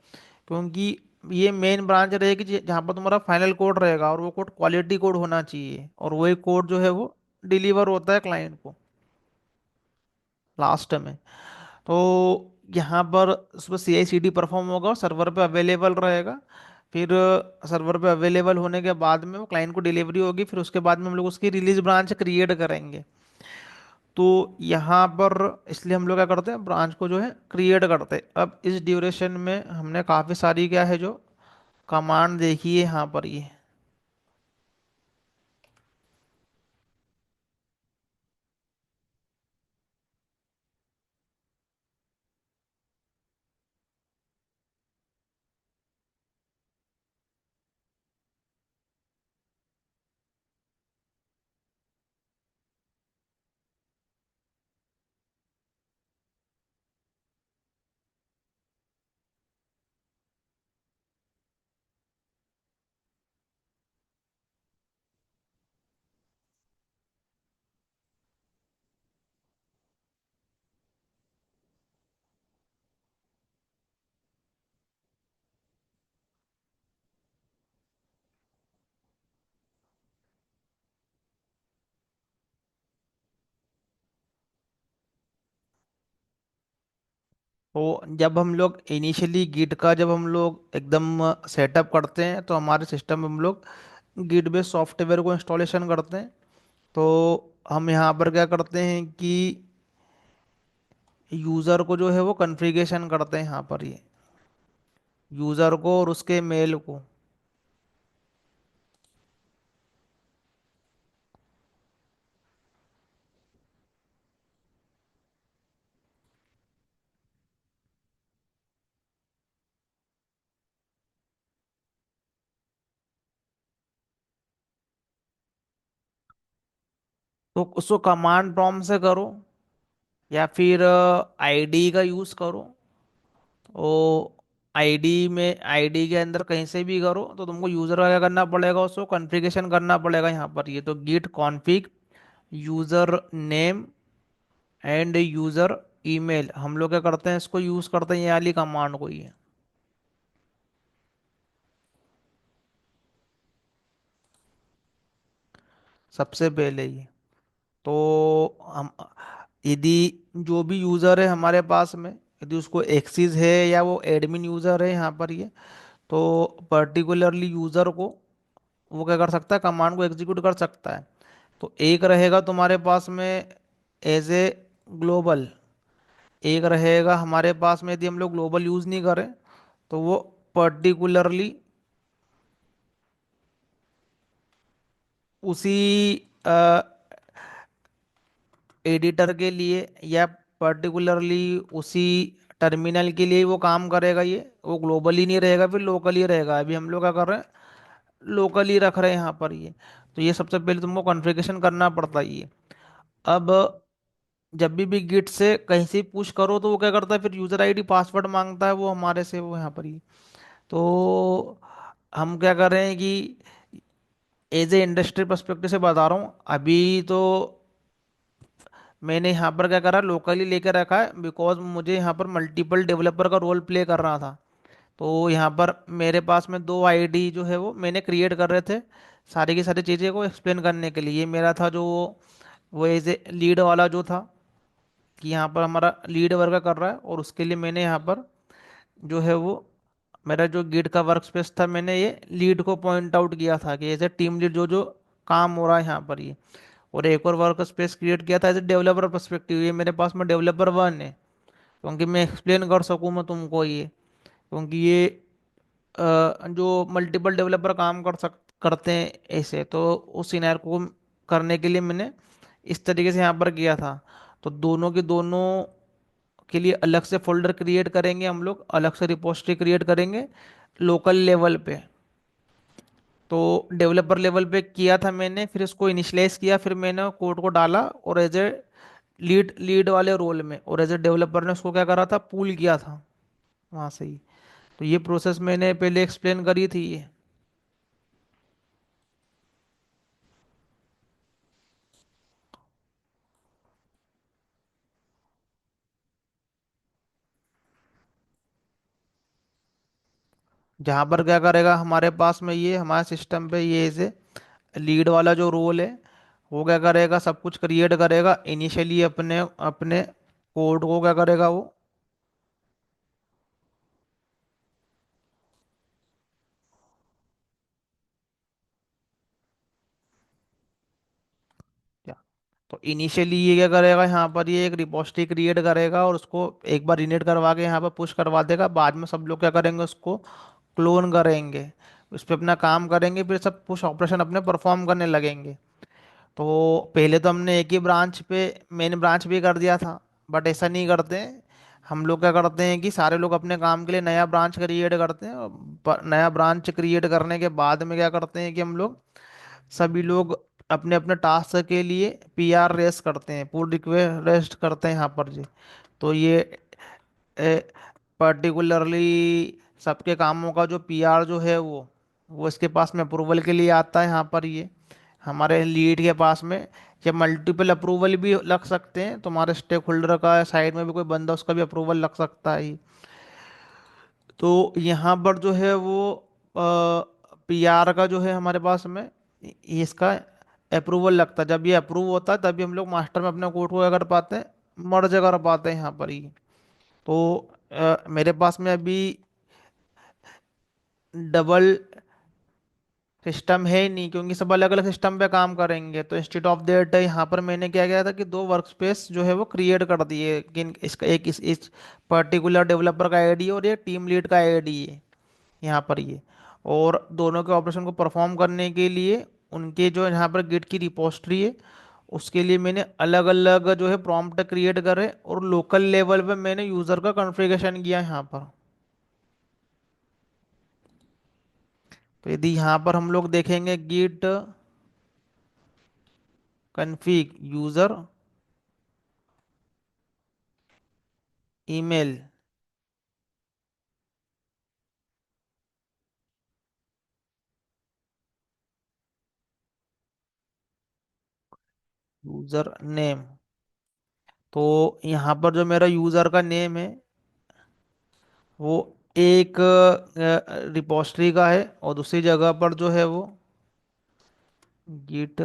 क्योंकि ये मेन ब्रांच रहेगी जहाँ पर तुम्हारा फाइनल कोड रहेगा, और वो कोड क्वालिटी कोड होना चाहिए, और वही कोड जो है वो डिलीवर होता है क्लाइंट को लास्ट में। तो यहाँ पर उसमें सी आई सी डी परफॉर्म होगा और सर्वर पे अवेलेबल रहेगा। फिर सर्वर पे अवेलेबल होने के बाद में वो क्लाइंट को डिलीवरी होगी, फिर उसके बाद में हम लोग उसकी रिलीज ब्रांच क्रिएट करेंगे। तो यहाँ पर इसलिए हम लोग क्या करते हैं, ब्रांच को जो है क्रिएट करते हैं। अब इस ड्यूरेशन में हमने काफ़ी सारी क्या है जो कमांड देखी है यहाँ पर ये। तो जब हम लोग इनिशियली गिट का जब हम लोग एकदम सेटअप करते हैं, तो हमारे सिस्टम में हम लोग गिट बेस्ड सॉफ्टवेयर को इंस्टॉलेशन करते हैं। तो हम यहाँ पर क्या करते हैं कि यूज़र को जो है वो कॉन्फ़िगरेशन करते हैं यहाँ पर ये, यूज़र को और उसके मेल को। तो उसको कमांड प्रॉम्प्ट से करो, या फिर आईडी का यूज़ करो। ओ आईडी में, आईडी के अंदर कहीं से भी करो तो तुमको यूज़र का क्या करना पड़ेगा, उसको कॉन्फ़िगरेशन करना पड़ेगा यहाँ पर। ये तो git config user name and user email, हम लोग क्या करते हैं, इसको यूज़ करते हैं ये वाली कमांड को ही है सबसे पहले ही। तो हम, यदि जो भी यूज़र है हमारे पास में, यदि उसको एक्सेस है या वो एडमिन यूज़र है यहाँ पर ये, तो पर्टिकुलरली यूज़र को वो क्या कर सकता है, कमांड को एग्जीक्यूट कर सकता है। तो एक रहेगा तुम्हारे पास में एज ए ग्लोबल, एक रहेगा हमारे पास में यदि हम लोग ग्लोबल यूज़ नहीं करें तो वो पर्टिकुलरली उसी एडिटर के लिए या पर्टिकुलरली उसी टर्मिनल के लिए वो काम करेगा। ये वो ग्लोबली नहीं रहेगा, फिर लोकल ही रहेगा। अभी हम लोग क्या कर रहे हैं, लोकल ही रख रहे हैं यहाँ पर ये। तो ये सबसे पहले तुमको कॉन्फ़िगरेशन करना पड़ता है ये। अब जब भी गिट से कहीं से पुश करो तो वो क्या करता है, फिर यूज़र आईडी पासवर्ड मांगता है वो हमारे से, वो यहाँ पर ही। तो हम क्या कर रहे हैं कि एज ए इंडस्ट्री पर्सपेक्टिव से बता रहा हूँ अभी। तो मैंने यहाँ पर क्या करा, लोकली लेकर रखा है, बिकॉज मुझे यहाँ पर मल्टीपल डेवलपर का रोल प्ले कर रहा था। तो यहाँ पर मेरे पास में दो आईडी जो है वो मैंने क्रिएट कर रहे थे, सारी की सारी चीज़ें को एक्सप्लेन करने के लिए। ये मेरा था जो वो एज ए लीड वाला जो था, कि यहाँ पर हमारा लीड वर्क कर रहा है, और उसके लिए मैंने यहाँ पर जो है वो मेरा जो गिट का वर्क स्पेस था, मैंने ये लीड को पॉइंट आउट किया था कि एज ए टीम लीड जो जो काम हो रहा है यहाँ पर ये। और एक और वर्क स्पेस क्रिएट किया था एज ए डेवलपर पर्सपेक्टिव, ये मेरे पास में डेवलपर वन है, क्योंकि मैं एक्सप्लेन कर सकूँ मैं तुमको ये। क्योंकि ये जो मल्टीपल डेवलपर काम करते हैं ऐसे, तो उस सिनेरियो को करने के लिए मैंने इस तरीके से यहाँ पर किया था। तो दोनों के दोनों के लिए अलग से फोल्डर क्रिएट करेंगे हम लोग, अलग से रिपोजिटरी क्रिएट करेंगे लोकल लेवल पे। तो डेवलपर लेवल पे किया था मैंने, फिर इसको इनिशियलाइज किया, फिर मैंने कोड को डाला और एज ए लीड लीड वाले रोल में, और एज ए डेवलपर ने उसको क्या करा था, पूल किया था वहां से ही। तो ये प्रोसेस मैंने पहले एक्सप्लेन करी थी ये। जहाँ पर क्या करेगा हमारे पास में, ये हमारे सिस्टम पे ये ऐसे लीड वाला जो रोल है, वो क्या करेगा, सब कुछ क्रिएट करेगा इनिशियली अपने अपने कोड को क्या करेगा वो। क्या, तो इनिशियली ये क्या करेगा, यहाँ पर ये एक रिपोजिटरी क्रिएट करेगा और उसको एक बार इनिट करवा के यहाँ पर पुश करवा देगा। बाद में सब लोग क्या करेंगे, उसको क्लोन करेंगे, उस पर अपना काम करेंगे, फिर सब पुश ऑपरेशन अपने परफॉर्म करने लगेंगे। तो पहले तो हमने एक ही ब्रांच पे मेन ब्रांच भी कर दिया था, बट ऐसा नहीं करते हैं। हम लोग क्या करते हैं कि सारे लोग अपने काम के लिए नया ब्रांच क्रिएट करते हैं, और नया ब्रांच क्रिएट करने के बाद में क्या करते हैं कि हम लोग सभी लोग अपने अपने टास्क के लिए पीआर रेस करते हैं, पुल रिक्वेस्ट करते हैं यहाँ पर जी। तो ये पर्टिकुलरली सबके कामों का जो पीआर जो है वो इसके पास में अप्रूवल के लिए आता है यहाँ पर ये, हमारे लीड के पास में। या मल्टीपल अप्रूवल भी लग सकते हैं, तुम्हारे स्टेक होल्डर का साइड में भी कोई बंदा, उसका भी अप्रूवल लग सकता है। तो यहाँ पर जो है वो पीआर का जो है हमारे पास में इसका अप्रूवल लगता है। जब ये अप्रूव होता है तभी हम लोग मास्टर में अपने कोड को क्या कर पाते हैं, मर्ज कर पाते हैं यहाँ पर ही। तो मेरे पास में अभी डबल सिस्टम है ही नहीं, क्योंकि सब अलग अलग सिस्टम पे काम करेंगे। तो इंस्टेड ऑफ दैट यहाँ पर मैंने क्या किया था कि दो वर्क स्पेस जो है वो क्रिएट कर दिए कि इसका एक इस पर्टिकुलर डेवलपर का आईडी और ये टीम लीड का आईडी है यहाँ पर ये। और दोनों के ऑपरेशन को परफॉर्म करने के लिए उनके जो यहाँ पर गिट की रिपोजिटरी है, उसके लिए मैंने अलग अलग जो है प्रॉम्प्ट क्रिएट करे, और लोकल लेवल पे मैंने यूज़र का कॉन्फ़िगरेशन किया यहाँ पर। तो यदि यहाँ पर हम लोग देखेंगे git config user email, user name, तो यहाँ पर जो मेरा यूजर का नेम है वो एक रिपोस्टरी का है, और दूसरी जगह पर जो है वो गिट।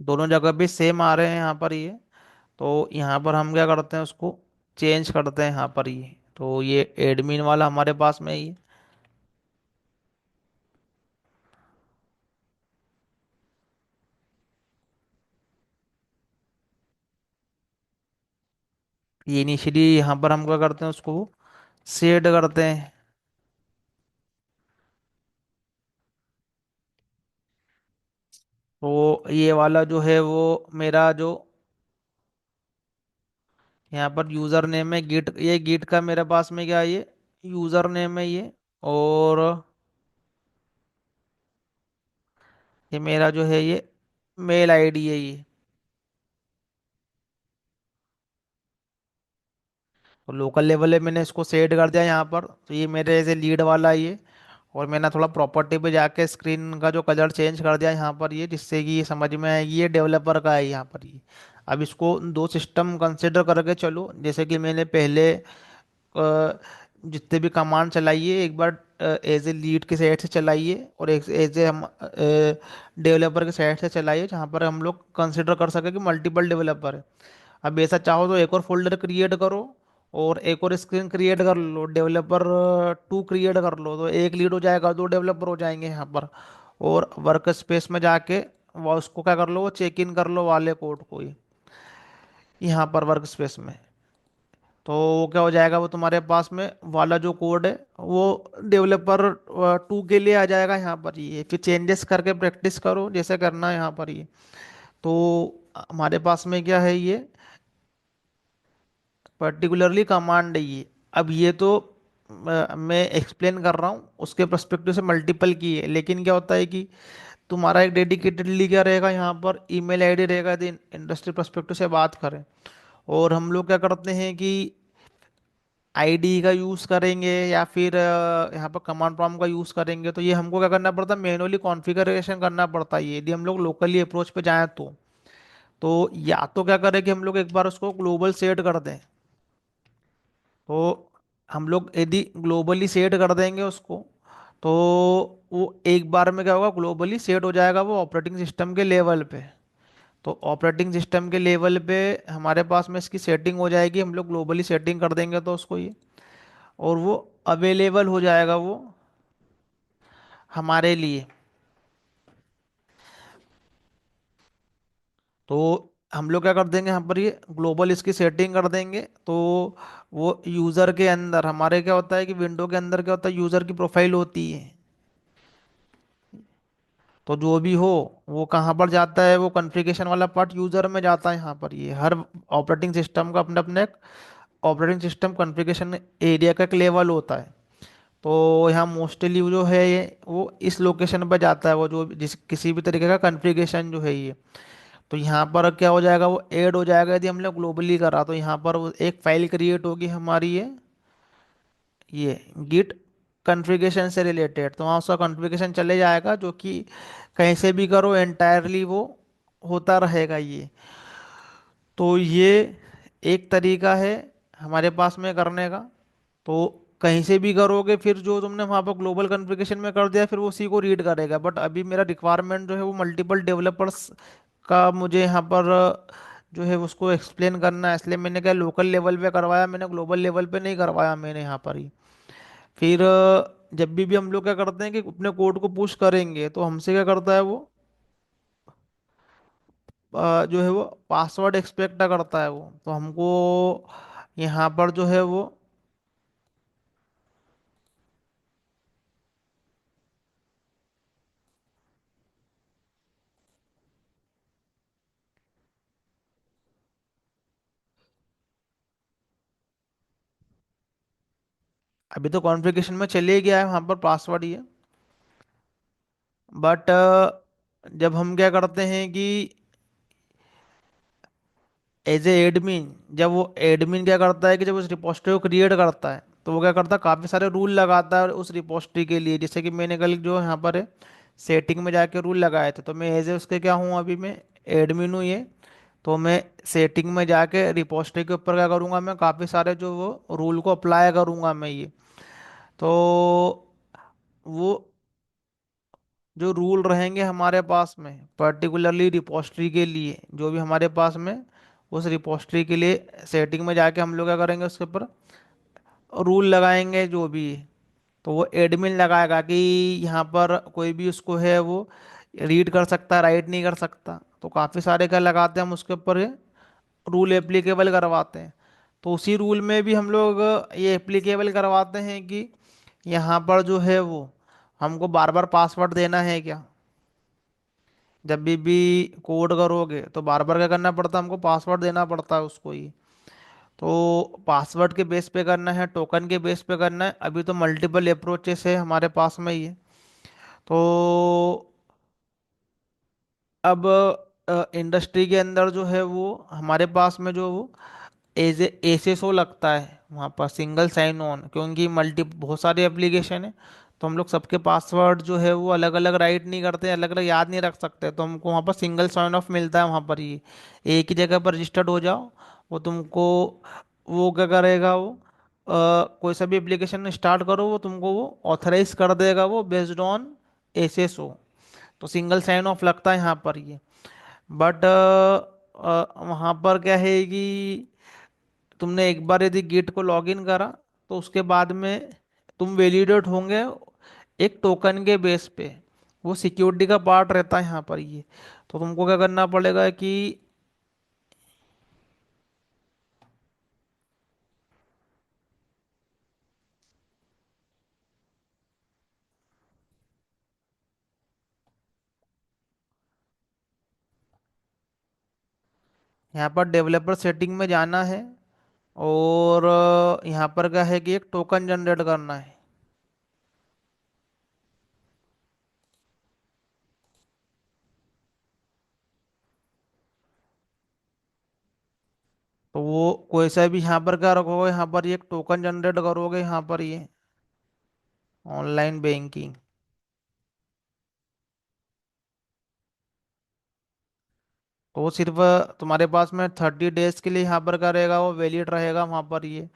दोनों जगह भी सेम आ रहे हैं यहाँ पर ये। तो यहाँ पर हम क्या करते हैं, उसको चेंज करते हैं यहाँ पर ये। तो ये एडमिन वाला हमारे पास में ही है। ये इनिशियली यहाँ पर हम क्या करते हैं, उसको सेट करते हैं। तो ये वाला जो है वो मेरा जो यहाँ पर यूजर नेम है गिट, ये गिट का मेरे पास में क्या है, ये यूजर नेम है ये। और ये मेरा जो है ये मेल आईडी है ये। तो लोकल लेवल पे मैंने इसको सेट कर दिया यहाँ पर, तो ये मेरे एज ए लीड वाला है ये। और मैंने थोड़ा प्रॉपर्टी पे जाके स्क्रीन का जो कलर चेंज कर दिया यहाँ पर ये, जिससे कि ये समझ में आएगी ये डेवलपर का है यहाँ पर ये। अब इसको दो सिस्टम कंसिडर करके चलो, जैसे कि मैंने पहले जितने भी कमांड चलाइए एक बार एज ए लीड के साइड से चलाइए, और एक एज ए हम डेवलपर के साइड से चलाइए, जहाँ पर हम लोग कंसिडर कर सके कि मल्टीपल डेवलपर है। अब ऐसा चाहो तो एक और फोल्डर क्रिएट करो, और एक और स्क्रीन क्रिएट कर लो, डेवलपर टू क्रिएट कर लो, तो एक लीड हो जाएगा, दो डेवलपर हो जाएंगे यहाँ पर। और वर्क स्पेस में जाके वो उसको क्या कर लो, वो चेक इन कर लो वाले कोड को ही यहाँ पर वर्क स्पेस में। तो वो क्या हो जाएगा, वो तुम्हारे पास में वाला जो कोड है वो डेवलपर टू के लिए आ जाएगा यहाँ पर ये। फिर चेंजेस करके प्रैक्टिस करो जैसे करना है यहाँ पर ये। तो हमारे पास में क्या है ये, पर्टिकुलरली कमांड है ये। अब ये तो मैं एक्सप्लेन कर रहा हूँ उसके पर्सपेक्टिव से, मल्टीपल की है, लेकिन क्या होता है कि तुम्हारा एक डेडिकेटेडली क्या रहेगा यहाँ पर, ईमेल आईडी रहेगा। यदि इंडस्ट्री पर्सपेक्टिव से बात करें, और हम लोग क्या करते हैं कि आईडी का यूज़ करेंगे या फिर यहाँ पर कमांड प्रॉम्प्ट का यूज़ करेंगे, तो ये हमको क्या करना पड़ता है, मैनुअली कॉन्फ़िगरेशन करना पड़ता है ये, यदि हम लोग लोकली अप्रोच पे जाएं तो या तो क्या करें कि हम लोग एक बार उसको ग्लोबल सेट कर दें। तो हम लोग यदि ग्लोबली सेट कर देंगे उसको, तो वो एक बार में क्या होगा, ग्लोबली सेट हो जाएगा वो ऑपरेटिंग सिस्टम के लेवल पे। तो ऑपरेटिंग सिस्टम के लेवल पे हमारे पास में इसकी सेटिंग हो जाएगी, हम लोग ग्लोबली सेटिंग कर देंगे तो उसको ये, और वो अवेलेबल हो जाएगा वो हमारे लिए। तो हम लोग क्या कर देंगे यहाँ पर, ये ग्लोबल इसकी सेटिंग कर देंगे। तो वो यूज़र के अंदर हमारे क्या होता है कि विंडो के अंदर क्या होता है, यूज़र की प्रोफाइल होती है। तो जो भी हो वो कहाँ पर जाता है, वो कॉन्फ़िगरेशन वाला पार्ट यूज़र में जाता है यहाँ पर ये। हर ऑपरेटिंग सिस्टम का अपने अपने ऑपरेटिंग सिस्टम कॉन्फ़िगरेशन एरिया का एक लेवल होता है। तो यहाँ मोस्टली जो है ये वो इस लोकेशन पर जाता है, वो जो जिस किसी भी तरीके का कॉन्फ़िगरेशन जो है ये। तो यहाँ पर क्या हो जाएगा, वो ऐड हो जाएगा यदि हमने ग्लोबली करा, तो यहाँ पर वो एक फाइल क्रिएट होगी हमारी ये गिट कॉन्फ़िगरेशन से रिलेटेड। तो वहाँ उसका कॉन्फ़िगरेशन चले जाएगा, जो कि कहीं से भी करो एंटायरली वो होता रहेगा ये। तो ये एक तरीका है हमारे पास में करने का। तो कहीं से भी करोगे, फिर जो तुमने वहाँ पर ग्लोबल कॉन्फ़िगरेशन में कर दिया फिर वो उसी को रीड करेगा। बट अभी मेरा रिक्वायरमेंट जो है वो मल्टीपल डेवलपर्स का मुझे यहाँ पर जो है उसको एक्सप्लेन करना है, इसलिए मैंने क्या लोकल लेवल पे करवाया, मैंने ग्लोबल लेवल पे नहीं करवाया मैंने यहाँ पर ही। फिर जब भी हम लोग क्या करते हैं कि अपने कोड को पुश करेंगे, तो हमसे क्या करता है वो, जो है वो पासवर्ड एक्सपेक्ट करता है वो, तो हमको यहाँ पर जो है वो, अभी तो कॉन्फ़िगरेशन में चले गया है वहाँ पर पासवर्ड ये। बट जब हम क्या करते हैं कि एज ए एडमिन, जब वो एडमिन क्या करता है कि जब उस रिपोजिटरी को क्रिएट करता है तो वो क्या करता है, काफ़ी सारे रूल लगाता है उस रिपोजिटरी के लिए। जैसे कि मैंने कल जो यहाँ पर है सेटिंग में जाके रूल लगाए थे, तो मैं एज ए उसके क्या हूँ, अभी मैं एडमिन हूँ ये। तो मैं सेटिंग में जाके रिपोजिटरी के ऊपर क्या करूँगा, मैं काफ़ी सारे जो वो रूल को अप्लाई करूँगा मैं ये। तो वो जो रूल रहेंगे हमारे पास में पर्टिकुलरली रिपोजिटरी के लिए, जो भी हमारे पास में उस रिपोजिटरी के लिए सेटिंग में जाके हम लोग क्या करेंगे, उसके ऊपर रूल लगाएंगे जो भी। तो वो एडमिन लगाएगा कि यहाँ पर कोई भी उसको है वो रीड कर सकता है, राइट नहीं कर सकता। तो काफ़ी सारे क्या लगाते हैं हम उसके ऊपर रूल एप्लीकेबल करवाते हैं। तो उसी रूल में भी हम लोग ये एप्लीकेबल करवाते हैं कि यहाँ पर जो है वो हमको बार बार पासवर्ड देना है क्या। जब भी कोड करोगे तो बार बार क्या करना पड़ता है, हमको पासवर्ड देना पड़ता है उसको ही। तो पासवर्ड के बेस पे करना है, टोकन के बेस पे करना है, अभी तो मल्टीपल अप्रोचेस है हमारे पास में ये। तो अब इंडस्ट्री के अंदर जो है वो हमारे पास में जो वो एज एसएसओ लगता है वहाँ पर, सिंगल साइन ऑन, क्योंकि मल्टी बहुत सारे एप्लीकेशन है। तो हम लोग सबके पासवर्ड जो है वो अलग अलग राइट नहीं करते, अलग अलग याद नहीं रख सकते, तो हमको वहाँ पर सिंगल साइन ऑफ मिलता है वहाँ पर ही। एक ही जगह पर रजिस्टर्ड हो जाओ, वो तुमको वो क्या करेगा वो कोई सा भी एप्लीकेशन स्टार्ट करो वो तुमको वो ऑथराइज कर देगा वो बेस्ड ऑन एसएसओ। तो सिंगल साइन ऑफ लगता है यहाँ पर ये। बट वहाँ पर क्या है कि तुमने एक बार यदि गेट को लॉगिन करा तो उसके बाद में तुम वैलिडेट होंगे एक टोकन के बेस पे। वो सिक्योरिटी का पार्ट रहता है यहाँ पर ये। तो तुमको क्या करना पड़ेगा कि यहाँ पर डेवलपर सेटिंग में जाना है, और यहाँ पर क्या है कि एक टोकन जनरेट करना है। तो वो कोई सा भी यहाँ पर क्या रखोगे, यहाँ पर ये एक टोकन जनरेट करोगे यहाँ पर ये ऑनलाइन बैंकिंग। तो वो सिर्फ तुम्हारे पास में 30 डेज के लिए यहाँ पर करेगा, वो वैलिड रहेगा वहाँ पर ये।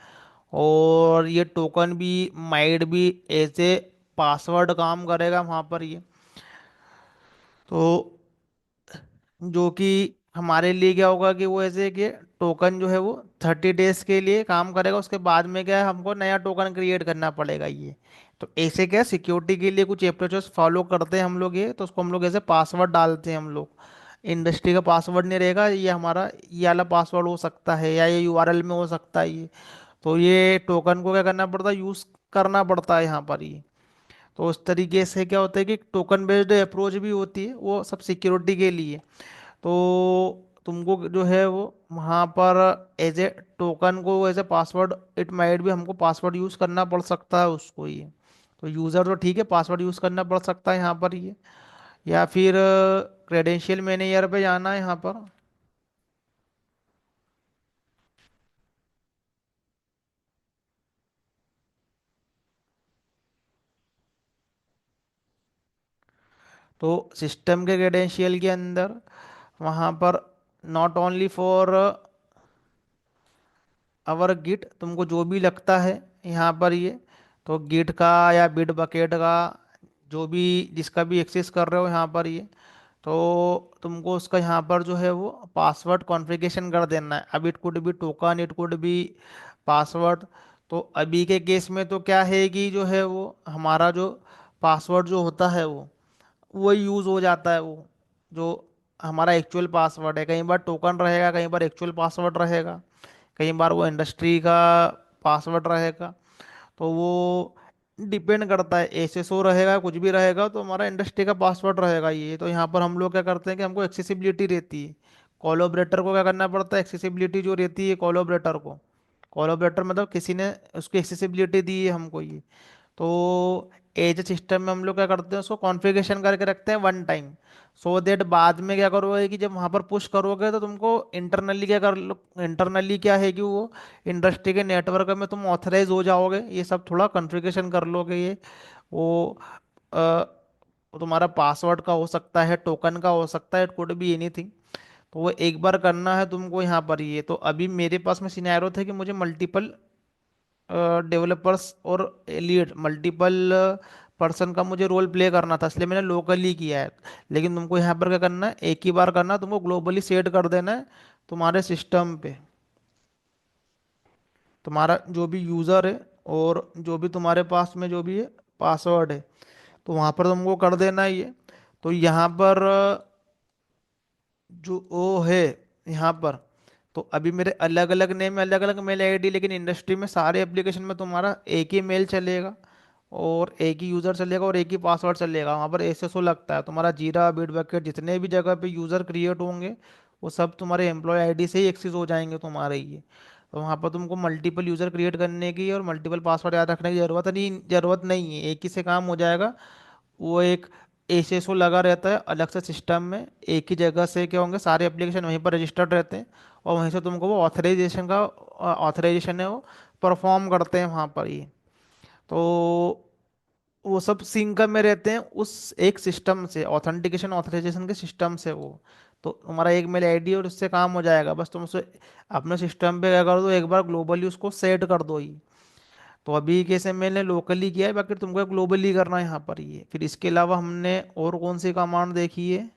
और ये टोकन भी माइड भी एज ए पासवर्ड काम करेगा वहाँ पर ये। तो जो कि हमारे लिए क्या होगा कि वो ऐसे कि टोकन जो है वो 30 डेज के लिए काम करेगा, उसके बाद में क्या है हमको नया टोकन क्रिएट करना पड़ेगा ये। तो ऐसे क्या सिक्योरिटी के लिए कुछ अप्रोचेस फॉलो करते हैं हम लोग ये, तो उसको हम लोग ऐसे पासवर्ड डालते हैं हम लोग। इंडस्ट्री का पासवर्ड नहीं रहेगा ये, हमारा ये वाला पासवर्ड हो सकता है या ये यूआरएल में हो सकता है ये। तो ये टोकन को क्या करना पड़ता है, यूज़ करना पड़ता है यहाँ पर ये। तो उस तरीके से क्या होता है कि टोकन बेस्ड अप्रोच भी होती है, वो सब सिक्योरिटी के लिए। तो तुमको जो है वो वहाँ पर एज ए टोकन को as a password, it might भी हमको पासवर्ड यूज़ करना पड़ सकता है उसको ये। तो यूज़र तो ठीक है, पासवर्ड यूज़ करना पड़ सकता है यहाँ पर ये। या फिर क्रेडेंशियल मैनेजर पे जाना है यहाँ पर। तो सिस्टम के क्रेडेंशियल के अंदर वहाँ पर not only for our git, तुमको जो भी लगता है यहाँ पर ये, तो गिट का या बिट बकेट का जो भी जिसका भी एक्सेस कर रहे हो यहाँ पर ये, तो तुमको उसका यहाँ पर जो है वो पासवर्ड कॉन्फ़िगरेशन कर देना है। अब it could be token, it could be password. तो अभी के केस में तो क्या है कि जो है वो हमारा जो पासवर्ड जो होता है वो यूज़ हो जाता है वो, जो हमारा एक्चुअल पासवर्ड है, कई बार टोकन रहेगा, कई बार एक्चुअल पासवर्ड रहेगा, कई बार वो इंडस्ट्री का पासवर्ड रहेगा। तो वो डिपेंड करता है, एसएसओ रहेगा कुछ भी रहेगा तो हमारा इंडस्ट्री का पासवर्ड रहेगा ये। तो यहाँ पर हम लोग क्या करते हैं कि हमको एक्सेसिबिलिटी रहती है, कोलैबोरेटर को क्या करना पड़ता है, एक्सेसिबिलिटी जो रहती है कोलैबोरेटर को, कोलैबोरेटर मतलब किसी ने उसकी एक्सेसिबिलिटी दी है हमको ये। तो एज सिस्टम में हम लोग क्या करते हैं, उसको कॉन्फ़िगरेशन करके रखते हैं वन टाइम, सो दैट बाद में क्या करोगे कि जब वहां पर पुश करोगे तो तुमको इंटरनली क्या कर लो, इंटरनली क्या है कि वो इंडस्ट्री के नेटवर्क में तुम ऑथराइज हो जाओगे, ये सब थोड़ा कॉन्फ़िगरेशन कर लोगे ये। वो वो तुम्हारा पासवर्ड का हो सकता है, टोकन का हो सकता है, इट कुड बी एनीथिंग। तो वो एक बार करना है तुमको यहाँ पर ये। तो अभी मेरे पास में सिनेरियो थे कि मुझे मल्टीपल डेवलपर्स और लीड मल्टीपल पर्सन का मुझे रोल प्ले करना था, इसलिए मैंने लोकली किया है। लेकिन तुमको यहाँ पर क्या करना है, एक ही बार करना है, तुमको ग्लोबली सेट कर देना है तुम्हारे सिस्टम पे। तुम्हारा जो भी यूज़र है और जो भी तुम्हारे पास में जो भी है पासवर्ड है, तो वहाँ पर तुमको कर देना ही है। तो यहाँ पर जो ओ है यहाँ पर, तो अभी मेरे अलग अलग नेम में अलग अलग मेल आईडी, लेकिन इंडस्ट्री में सारे एप्लीकेशन में तुम्हारा एक ही मेल चलेगा और एक ही यूज़र चलेगा और एक ही पासवर्ड चलेगा। वहाँ पर एसएसओ लगता है तुम्हारा, जीरा बिटबकेट जितने भी जगह पे यूज़र क्रिएट होंगे वो सब तुम्हारे एम्प्लॉय आईडी से ही एक्सेस हो जाएंगे तुम्हारे ये। तो वहाँ पर तुमको मल्टीपल यूज़र क्रिएट करने की और मल्टीपल पासवर्ड याद रखने की ज़रूरत नहीं है, एक ही से काम हो जाएगा। वो एक एसएसओ लगा रहता है अलग से सिस्टम में, एक ही जगह से क्या होंगे सारे एप्लीकेशन वहीं पर रजिस्टर्ड रहते हैं और वहीं से तुमको वो ऑथराइजेशन है वो परफॉर्म करते हैं वहाँ पर ही। तो वो सब सिंक में रहते हैं उस एक सिस्टम से, ऑथेंटिकेशन ऑथराइजेशन के सिस्टम से वो। तो तुम्हारा एक मेल आईडी और उससे काम हो जाएगा, बस तुम उसे अपने सिस्टम पे क्या कर दो, एक बार ग्लोबली उसको सेट कर दो ही। तो अभी कैसे मैंने लोकली किया है, बाकी तुमको ग्लोबली करना है यहाँ पर ये। फिर इसके अलावा हमने और कौन सी कमांड देखी है।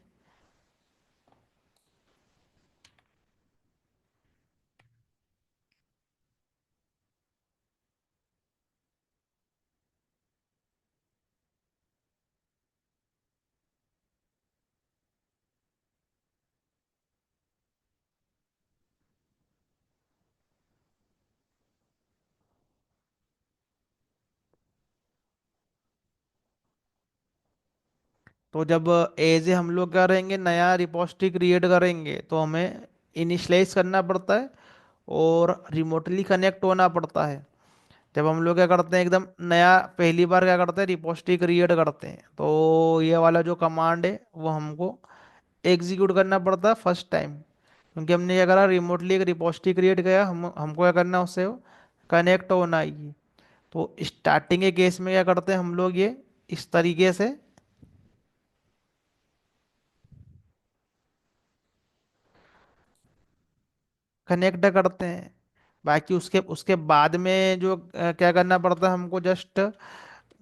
तो जब एज ए हम लोग क्या करेंगे, नया रिपोजिटरी क्रिएट करेंगे तो हमें इनिशलाइज करना पड़ता है और रिमोटली कनेक्ट होना पड़ता है। जब हम लोग क्या करते हैं एकदम नया पहली बार क्या करते हैं, रिपोजिटरी क्रिएट करते हैं, तो ये वाला जो कमांड है वो हमको एग्जीक्यूट करना पड़ता है फर्स्ट टाइम। क्योंकि हमने क्या करा, रिमोटली एक रिपोजिटरी क्रिएट किया, हम हमको क्या करना है उससे कनेक्ट होना है ये। तो स्टार्टिंग के केस में क्या करते हैं हम लोग ये इस तरीके से कनेक्ट करते हैं। बाकी उसके उसके बाद में जो क्या करना पड़ता है हमको, जस्ट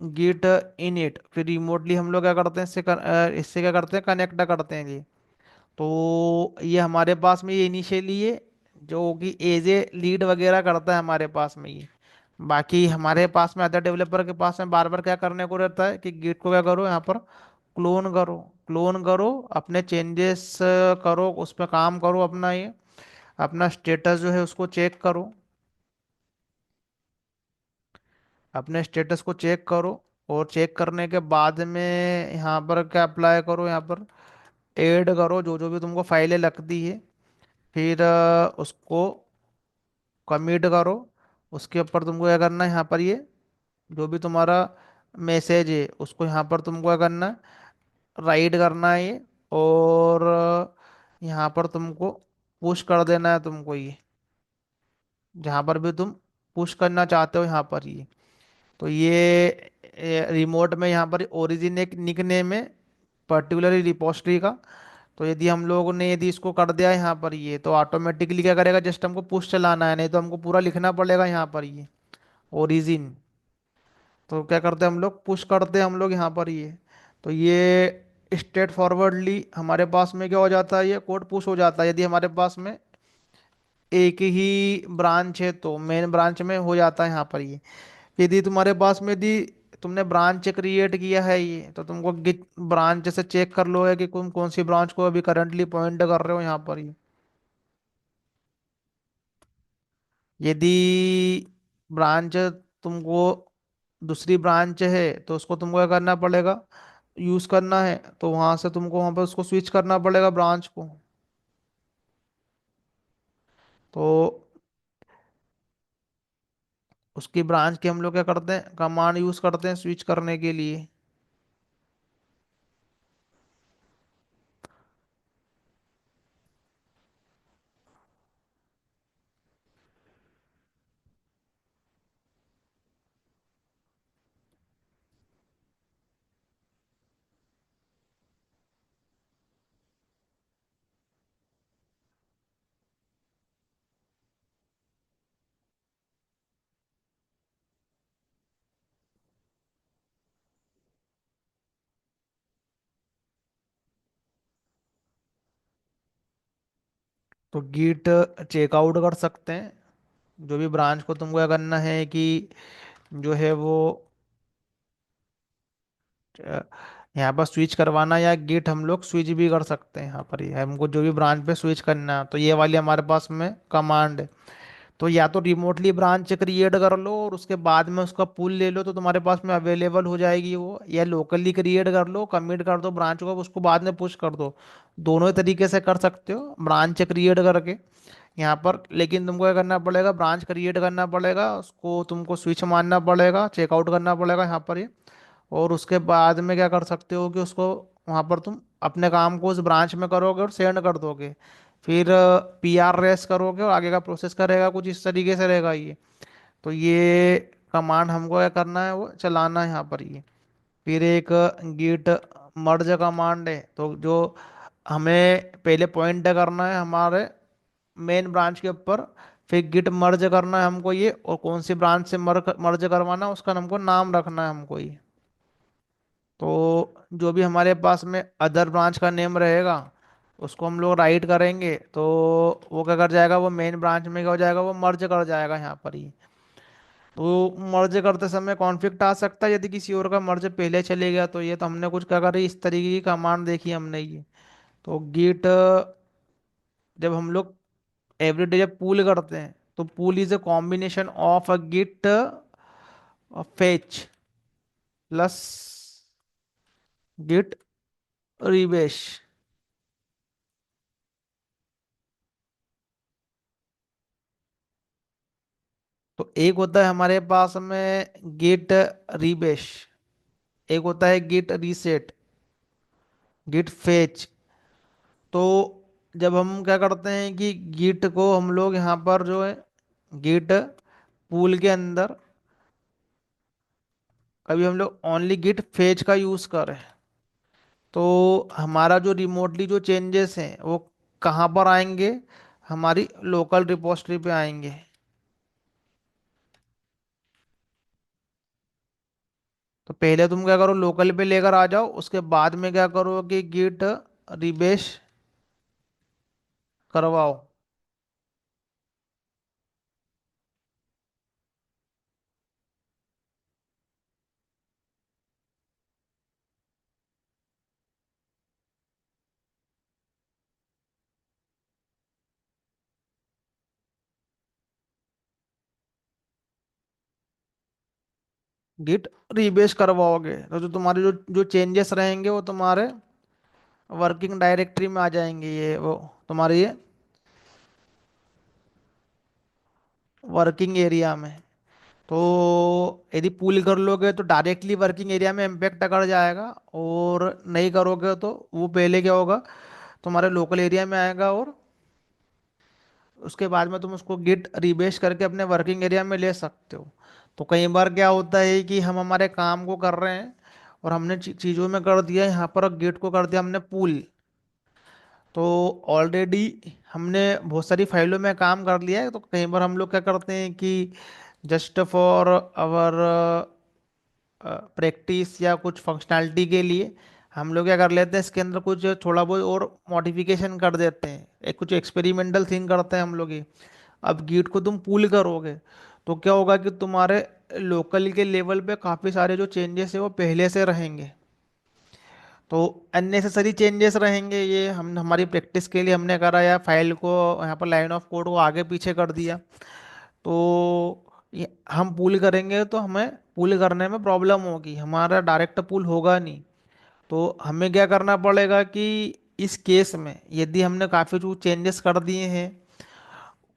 गिट इन इट, फिर रिमोटली हम लोग क्या करते हैं इससे क्या करते हैं, कनेक्ट करते हैं ये। तो ये हमारे पास में ये इनिशियली है जो कि एज ए लीड वगैरह करता है हमारे पास में ये। बाकी हमारे पास में अदर डेवलपर के पास में बार बार क्या करने को रहता है कि गिट को क्या करो यहाँ पर क्लोन करो, क्लोन करो, अपने चेंजेस करो, उस पर काम करो, अपना ये अपना स्टेटस जो है उसको चेक करो, अपने स्टेटस को चेक करो। और चेक करने के बाद में यहाँ पर क्या अप्लाई करो, यहाँ पर ऐड करो जो जो भी तुमको फाइलें लगती है। फिर उसको कमिट करो। उसके ऊपर तुमको क्या करना है, यहाँ पर ये जो भी तुम्हारा मैसेज है उसको यहाँ पर तुमको क्या करना है, राइट करना है ये। और यहाँ पर तुमको पुश कर देना है तुमको ये, जहाँ पर भी तुम पुश करना चाहते हो यहाँ पर ये। तो ये रिमोट में यहाँ पर ओरिजिन एक निक नेम है पर्टिकुलरली रिपोजिटरी का। तो यदि हम लोगों ने यदि इसको कर दिया है यहाँ पर ये, तो ऑटोमेटिकली क्या करेगा, जस्ट हमको पुश चलाना है, नहीं तो हमको पूरा लिखना पड़ेगा यहाँ पर ये ओरिजिन। तो क्या करते हैं हम लोग, पुश करते हैं हम लोग यहाँ पर ये। तो ये स्ट्रेट फॉरवर्डली हमारे पास में क्या हो जाता है, ये कोड पुश हो जाता है। यदि हमारे पास में एक ही ब्रांच है तो मेन ब्रांच में हो जाता है यहाँ पर ये। यदि तुम्हारे पास में यदि तुमने ब्रांच क्रिएट किया है ये, तो तुमको गिट ब्रांच से चेक कर लो है कि तुम कौन सी ब्रांच को अभी करंटली पॉइंट कर रहे हो यहाँ पर ये। यदि ब्रांच तुमको दूसरी ब्रांच है तो उसको तुमको क्या करना पड़ेगा, यूज करना है तो वहां से तुमको वहां पर उसको स्विच करना पड़ेगा ब्रांच को। तो उसकी ब्रांच के हम लोग क्या करते हैं, कमांड यूज करते हैं स्विच करने के लिए। तो गिट चेकआउट कर सकते हैं, जो भी ब्रांच को तुमको क्या करना है कि जो है वो अ, यहाँ पर स्विच करवाना, या गेट हम लोग स्विच भी कर सकते हैं यहाँ पर। ये हमको जो भी ब्रांच पे स्विच करना है तो ये वाली हमारे पास में कमांड है। तो या तो रिमोटली ब्रांच क्रिएट कर लो और उसके बाद में उसका पूल ले लो तो तुम्हारे पास में अवेलेबल हो जाएगी वो, या लोकली क्रिएट कर लो, कमिट कर दो ब्रांच को, उसको बाद में पुश कर दो। दोनों ही तरीके से कर सकते हो ब्रांच क्रिएट करके यहाँ पर। लेकिन तुमको क्या करना पड़ेगा, ब्रांच क्रिएट करना पड़ेगा, उसको तुमको स्विच मारना पड़ेगा, चेकआउट करना पड़ेगा यहाँ पर ये। और उसके बाद में क्या कर सकते हो कि उसको वहां पर तुम अपने काम को उस ब्रांच में करोगे और सेंड कर दोगे। फिर पीआर रेस करोगे और आगे का प्रोसेस करेगा, कुछ इस तरीके से रहेगा ये। तो ये कमांड हमको क्या करना है, वो चलाना है यहाँ पर ये। फिर एक गिट मर्ज कमांड है, तो जो हमें पहले पॉइंट करना है हमारे मेन ब्रांच के ऊपर। फिर गिट मर्ज करना है हमको ये, और कौन सी ब्रांच से मर्ज करवाना है उसका हमको नाम रखना है हमको ये। तो जो भी हमारे पास में अदर ब्रांच का नेम रहेगा उसको हम लोग राइट करेंगे, तो वो क्या कर जाएगा, वो मेन ब्रांच में क्या हो जाएगा, वो मर्ज कर जाएगा यहाँ पर ही। तो मर्ज करते समय कॉन्फ्लिक्ट आ सकता है यदि किसी और का मर्ज पहले चले गया तो। ये तो हमने कुछ क्या करी, इस तरीके की कमांड देखी हमने ये। तो गिट जब हम लोग एवरीडे जब पूल करते हैं तो pull is a combination of a git fetch plus git rebase. तो एक होता है हमारे पास में गिट रिबेश, एक होता है गिट रीसेट, गिट फेच। तो जब हम क्या करते हैं कि गिट को हम लोग यहाँ पर जो है गिट पूल के अंदर कभी हम लोग ओनली गिट फेच का यूज करें तो हमारा जो रिमोटली जो चेंजेस हैं वो कहाँ पर आएंगे, हमारी लोकल रिपोजिटरी पे आएंगे। तो पहले तुम क्या करो, लोकल पे लेकर आ जाओ, उसके बाद में क्या करो कि गिट रिबेश करवाओ। गिट रीबेस करवाओगे तो जो तुम्हारे जो जो चेंजेस रहेंगे वो तुम्हारे वर्किंग डायरेक्टरी में आ जाएंगे, ये वो तुम्हारे ये वर्किंग एरिया में। तो यदि पूल कर लोगे तो डायरेक्टली वर्किंग एरिया में इम्पेक्ट कर जाएगा, और नहीं करोगे तो वो पहले क्या होगा, तुम्हारे लोकल एरिया में आएगा, और उसके बाद में तुम उसको गिट रिबेस करके अपने वर्किंग एरिया में ले सकते हो। तो कई बार क्या होता है कि हम हमारे काम को कर रहे हैं और हमने चीज़ों में कर दिया, यहाँ पर गेट को कर दिया हमने पुल। तो ऑलरेडी हमने बहुत सारी फाइलों में काम कर लिया है, तो कई बार हम लोग क्या करते हैं कि जस्ट फॉर आवर प्रैक्टिस या कुछ फंक्शनैलिटी के लिए हम लोग क्या कर लेते हैं, इसके अंदर कुछ थोड़ा बहुत और मॉडिफिकेशन कर देते हैं, एक कुछ एक्सपेरिमेंटल थिंग करते हैं हम लोग ये। अब गिट को तुम पुल करोगे तो क्या होगा कि तुम्हारे लोकल के लेवल पे काफ़ी सारे जो चेंजेस है वो पहले से रहेंगे। तो अननेसेसरी चेंजेस रहेंगे, ये हम हमारी प्रैक्टिस के लिए हमने करा, या फाइल को यहाँ पर लाइन ऑफ कोड को आगे पीछे कर दिया, तो ये हम पुल करेंगे तो हमें पुल करने में प्रॉब्लम होगी, हमारा डायरेक्ट पुल होगा नहीं। तो हमें क्या करना पड़ेगा कि इस केस में यदि हमने काफ़ी जो चेंजेस कर दिए हैं,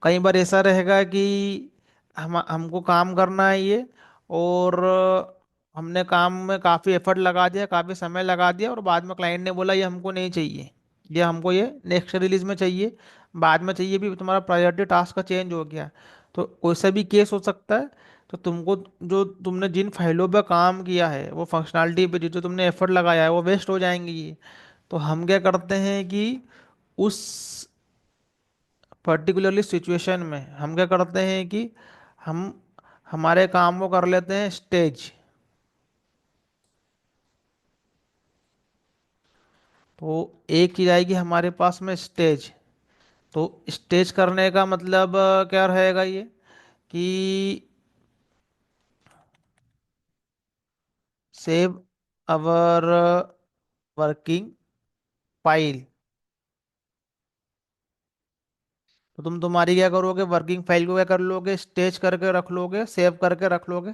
कई बार ऐसा रहेगा कि हम हमको काम करना है ये, और हमने काम में काफ़ी एफर्ट लगा दिया, काफ़ी समय लगा दिया, और बाद में क्लाइंट ने बोला ये हमको नहीं चाहिए, ये हमको ये नेक्स्ट रिलीज में चाहिए, बाद में चाहिए, भी तुम्हारा प्रायोरिटी टास्क का चेंज हो गया। तो कोई भी केस हो सकता है। तो तुमको जो तुमने जिन फाइलों पे काम किया है, वो फंक्शनैलिटी पे जो जो तुमने एफर्ट लगाया है, वो वेस्ट हो जाएंगी ये। तो हम क्या करते हैं कि उस पर्टिकुलरली सिचुएशन में हम क्या करते हैं कि हम हमारे काम को कर लेते हैं स्टेज। तो एक चीज आएगी हमारे पास में स्टेज। तो स्टेज करने का मतलब क्या रहेगा ये, कि सेव अवर वर्किंग फाइल। तो तुम तुम्हारी क्या करोगे, वर्किंग फाइल को क्या कर लोगे, स्टेज करके रख लोगे, सेव करके रख लोगे।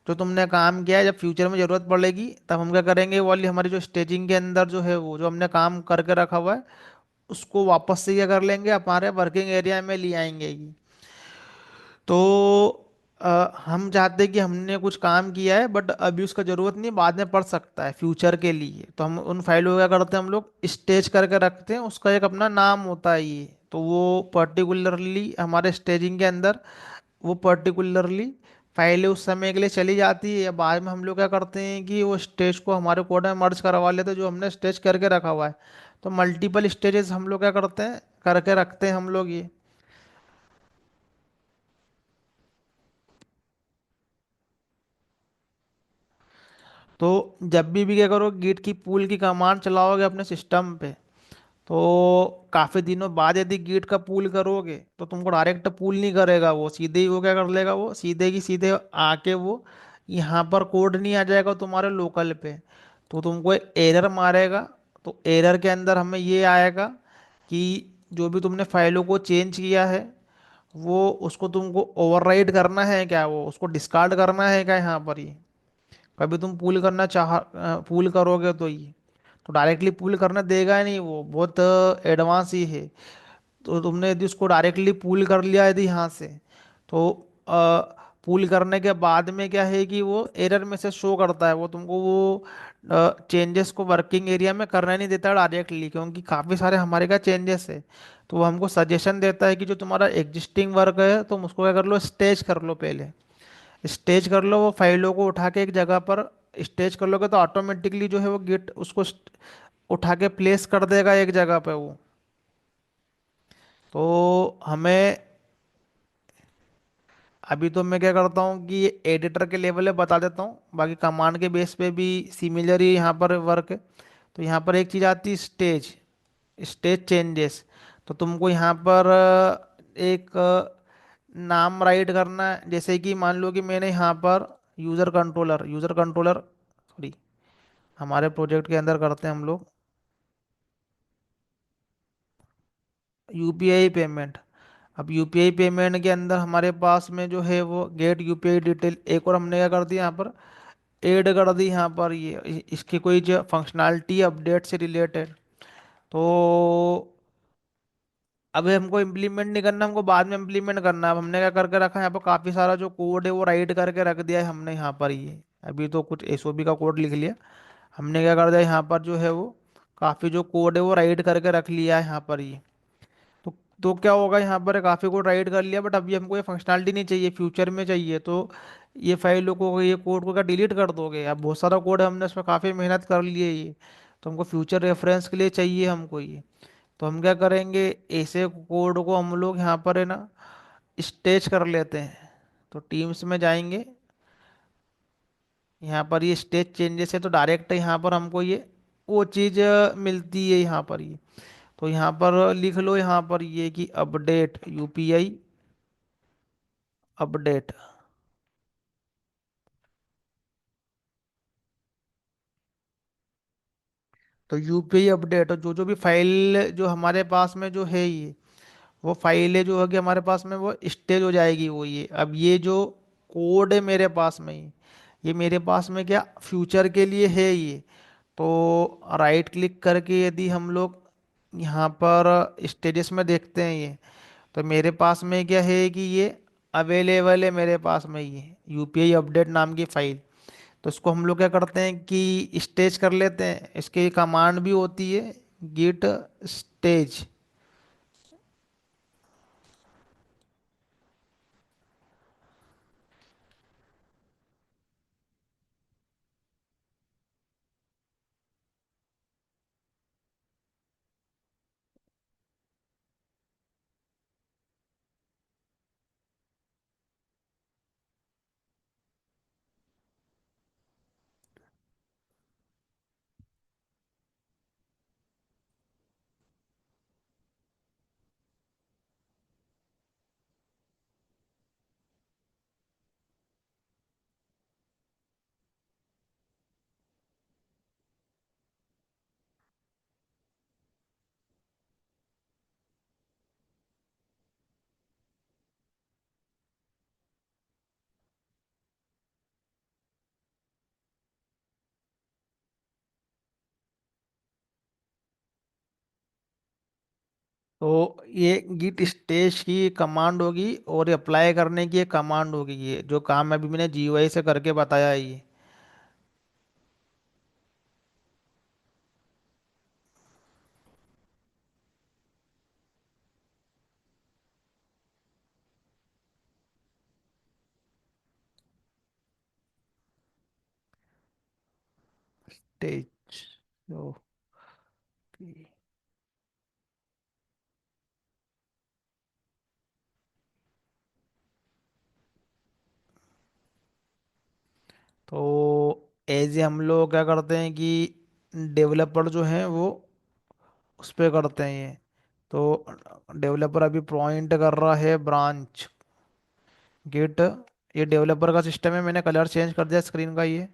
जो तुमने काम किया है, जब फ्यूचर में जरूरत पड़ेगी तब हम क्या करेंगे, वो वाली हमारी जो स्टेजिंग के अंदर जो है, वो जो हमने काम करके रखा हुआ है, उसको वापस से क्या कर लेंगे, हमारे वर्किंग एरिया में ले आएंगे ये। तो हम चाहते हैं कि हमने कुछ काम किया है बट अभी उसका जरूरत नहीं, बाद में पड़ सकता है फ्यूचर के लिए, तो हम उन फाइलों को क्या करते हैं, हम लोग स्टेज करके रखते हैं, उसका एक अपना नाम होता है ये। तो वो पर्टिकुलरली हमारे स्टेजिंग के अंदर वो पर्टिकुलरली फाइलें उस समय के लिए चली जाती है, या बाद में हम लोग क्या करते हैं कि वो स्टेज को हमारे कोड में मर्ज करवा लेते हैं, जो हमने स्टेज करके रखा हुआ है। तो मल्टीपल स्टेजेस हम लोग क्या करते हैं, करके रखते हैं हम लोग ये। तो जब भी क्या करो, गिट की पुल की कमांड चलाओगे अपने सिस्टम पे, तो काफी दिनों बाद यदि गिट का पुल करोगे, तो तुमको डायरेक्ट पुल नहीं करेगा, वो सीधे ही वो क्या कर लेगा, वो सीधे की सीधे आके वो यहाँ पर कोड नहीं आ जाएगा तुम्हारे लोकल पे, तो तुमको एरर मारेगा। तो एरर के अंदर हमें ये आएगा कि जो भी तुमने फाइलों को चेंज किया है, वो उसको तुमको ओवरराइड करना है क्या, वो उसको डिस्कार्ड करना है क्या यहाँ पर ये। कभी तुम पूल करना पूल करोगे तो ये तो डायरेक्टली पूल करना देगा नहीं, वो बहुत एडवांस ही है। तो तुमने यदि उसको डायरेक्टली पूल कर लिया यदि यहाँ से, तो पूल करने के बाद में क्या है कि वो एरर में से शो करता है, वो तुमको वो चेंजेस को वर्किंग एरिया में करना नहीं देता डायरेक्टली, क्योंकि काफ़ी सारे हमारे क्या चेंजेस है। तो वो हमको सजेशन देता है कि जो तुम्हारा एग्जिस्टिंग वर्क है तुम उसको क्या कर लो, स्टेज कर लो पहले। स्टेज कर लो, वो फाइलों को उठा के एक जगह पर स्टेज कर लोगे, तो ऑटोमेटिकली जो है वो गिट उसको उठा के प्लेस कर देगा एक जगह पे वो। तो हमें अभी तो मैं क्या करता हूँ कि ये एडिटर के लेवल पे बता देता हूँ, बाकी कमांड के बेस पे भी सिमिलर ही यहाँ पर वर्क है। तो यहाँ पर एक चीज़ आती है स्टेज, स्टेज चेंजेस। तो तुमको यहाँ पर एक नाम राइट करना है, जैसे कि मान लो कि मैंने यहाँ पर यूज़र कंट्रोलर सॉरी, हमारे प्रोजेक्ट के अंदर करते हैं हम लोग यूपीआई पेमेंट। अब यूपीआई पेमेंट के अंदर हमारे पास में जो है वो गेट यूपीआई डिटेल, एक और हमने क्या कर दिया यहाँ पर, ऐड कर दी यहाँ पर ये इसकी कोई जो फंक्शनैलिटी अपडेट से रिलेटेड। तो अब हमको इम्प्लीमेंट नहीं करना, हमको बाद में इम्प्लीमेंट करना है। अब हमने क्या करके रखा है, यहाँ पर काफ़ी सारा जो कोड है वो राइट करके रख दिया है हमने यहाँ पर ये। अभी तो कुछ एसओबी का कोड लिख लिया हमने, क्या कर दिया यहाँ पर जो है वो काफ़ी जो कोड है वो राइट करके रख लिया है यहाँ पर ये। तो तो क्या होगा, यहाँ पर काफ़ी कोड राइट कर लिया, बट अभी हमको ये फंक्शनैलिटी नहीं चाहिए, फ्यूचर में चाहिए। तो ये फाइलों को, ये कोड को क्या डिलीट कर दोगे, अब बहुत सारा कोड है, हमने उसमें काफ़ी मेहनत कर ली है ये, तो हमको फ्यूचर रेफरेंस के लिए चाहिए हमको ये। तो हम क्या करेंगे, ऐसे कोड को हम लोग यहाँ पर है ना स्टेज कर लेते हैं। तो टीम्स में जाएंगे, यहाँ पर ये स्टेज चेंजेस है, तो डायरेक्ट यहाँ पर हमको ये वो चीज़ मिलती है यहाँ पर ये। तो यहाँ पर लिख लो यहाँ पर ये कि अपडेट यूपीआई अपडेट। तो यूपीआई अपडेट, और जो जो भी फाइल जो हमारे पास में जो है ये, वो फाइलें जो होगी हमारे पास में वो स्टेज हो जाएगी। वो ये अब ये जो कोड है मेरे पास में ये मेरे पास में क्या फ्यूचर के लिए है ये। तो राइट क्लिक करके यदि हम लोग यहाँ पर स्टेटस में देखते हैं ये, तो मेरे पास में क्या है कि ये अवेलेबल है मेरे पास में ये यूपीआई अपडेट नाम की फाइल। तो इसको हम लोग क्या करते हैं कि स्टेज कर लेते हैं। इसकी कमांड भी होती है गिट स्टेज। तो ये गिट स्टेज की कमांड होगी और अप्लाई करने की एक कमांड होगी। ये जो काम अभी मैंने जीयूआई से करके बताया है ये। स्टेज। ओके। तो एज हम लोग क्या करते हैं कि डेवलपर जो हैं वो उस पे करते हैं ये। तो डेवलपर अभी पॉइंट कर रहा है ब्रांच गिट। ये डेवलपर का सिस्टम है, मैंने कलर चेंज कर दिया स्क्रीन का ये।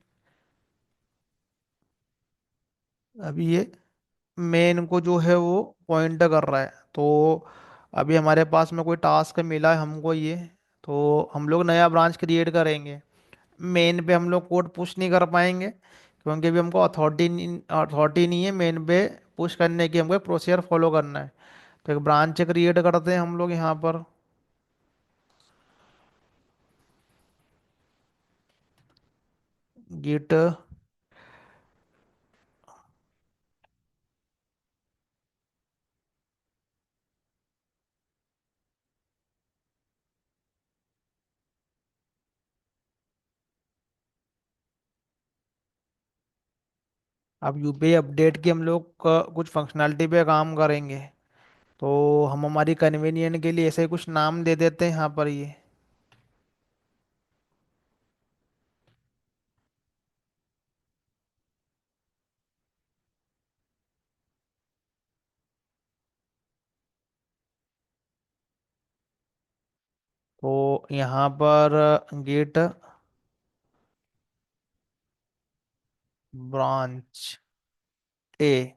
अभी ये मेन को जो है वो पॉइंट कर रहा है। तो अभी हमारे पास में कोई टास्क मिला है हमको ये, तो हम लोग नया ब्रांच क्रिएट करेंगे। मेन पे हम लोग कोड पुश नहीं कर पाएंगे क्योंकि अभी हमको अथॉरिटी नहीं है मेन पे पुश करने की। हमको प्रोसीजर फॉलो करना है। तो एक ब्रांच क्रिएट करते हैं हम लोग यहाँ पर गिट। अब यूपीआई अपडेट की हम लोग कुछ फंक्शनैलिटी पे काम करेंगे। तो हम हमारी कन्वीनियंट के लिए ऐसे ही कुछ नाम दे देते हैं यहाँ पर ये। तो यहाँ पर गेट ब्रांच ए।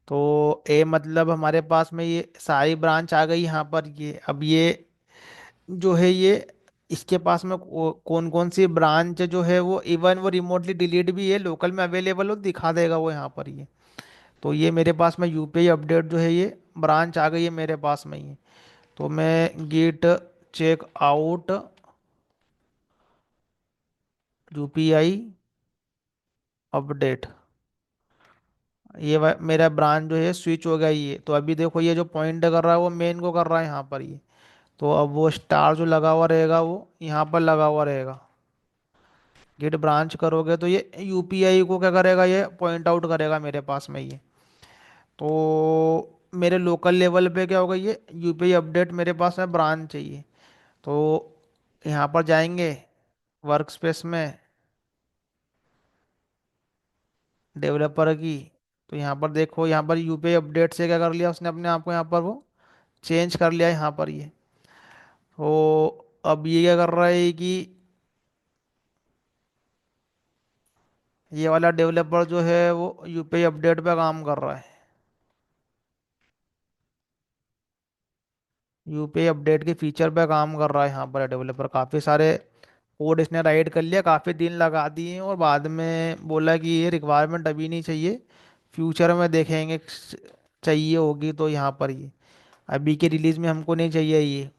तो ए मतलब हमारे पास में ये सारी ब्रांच आ गई यहाँ पर ये। अब ये जो है ये इसके पास में कौन कौन सी ब्रांच जो है वो इवन वो रिमोटली डिलीट भी है लोकल में अवेलेबल हो दिखा देगा वो यहाँ पर ये। तो ये मेरे पास में यूपीआई अपडेट जो है ये ब्रांच आ गई है मेरे पास में ये। तो मैं git checkout UPI update, मेरा ब्रांच जो है स्विच हो गया ये। तो अभी देखो ये जो पॉइंट कर रहा है वो मेन को कर रहा है यहाँ पर ये। तो अब वो स्टार जो लगा हुआ रहेगा वो यहाँ पर लगा हुआ रहेगा। गिट ब्रांच करोगे तो ये यूपीआई को क्या करेगा ये पॉइंट आउट करेगा मेरे पास में ये। तो मेरे लोकल लेवल पे क्या होगा ये यूपीआई अपडेट मेरे पास में ब्रांच चाहिए। तो यहाँ पर जाएंगे वर्क स्पेस में डेवलपर की। तो यहाँ पर देखो यहाँ पर यूपीआई अपडेट से क्या कर लिया उसने अपने आप को यहाँ पर वो चेंज कर लिया यहाँ पर ये। तो अब ये क्या कर रहा है कि ये वाला डेवलपर जो है वो यूपीआई अपडेट पे काम कर रहा है। यूपीआई अपडेट के फीचर पे काम कर रहा है यहाँ पर डेवलपर। काफ़ी सारे कोड इसने राइट कर लिया, काफ़ी दिन लगा दिए और बाद में बोला कि ये रिक्वायरमेंट अभी नहीं चाहिए, फ्यूचर में देखेंगे, चाहिए होगी तो यहाँ पर ये, अभी के रिलीज में हमको नहीं चाहिए ये।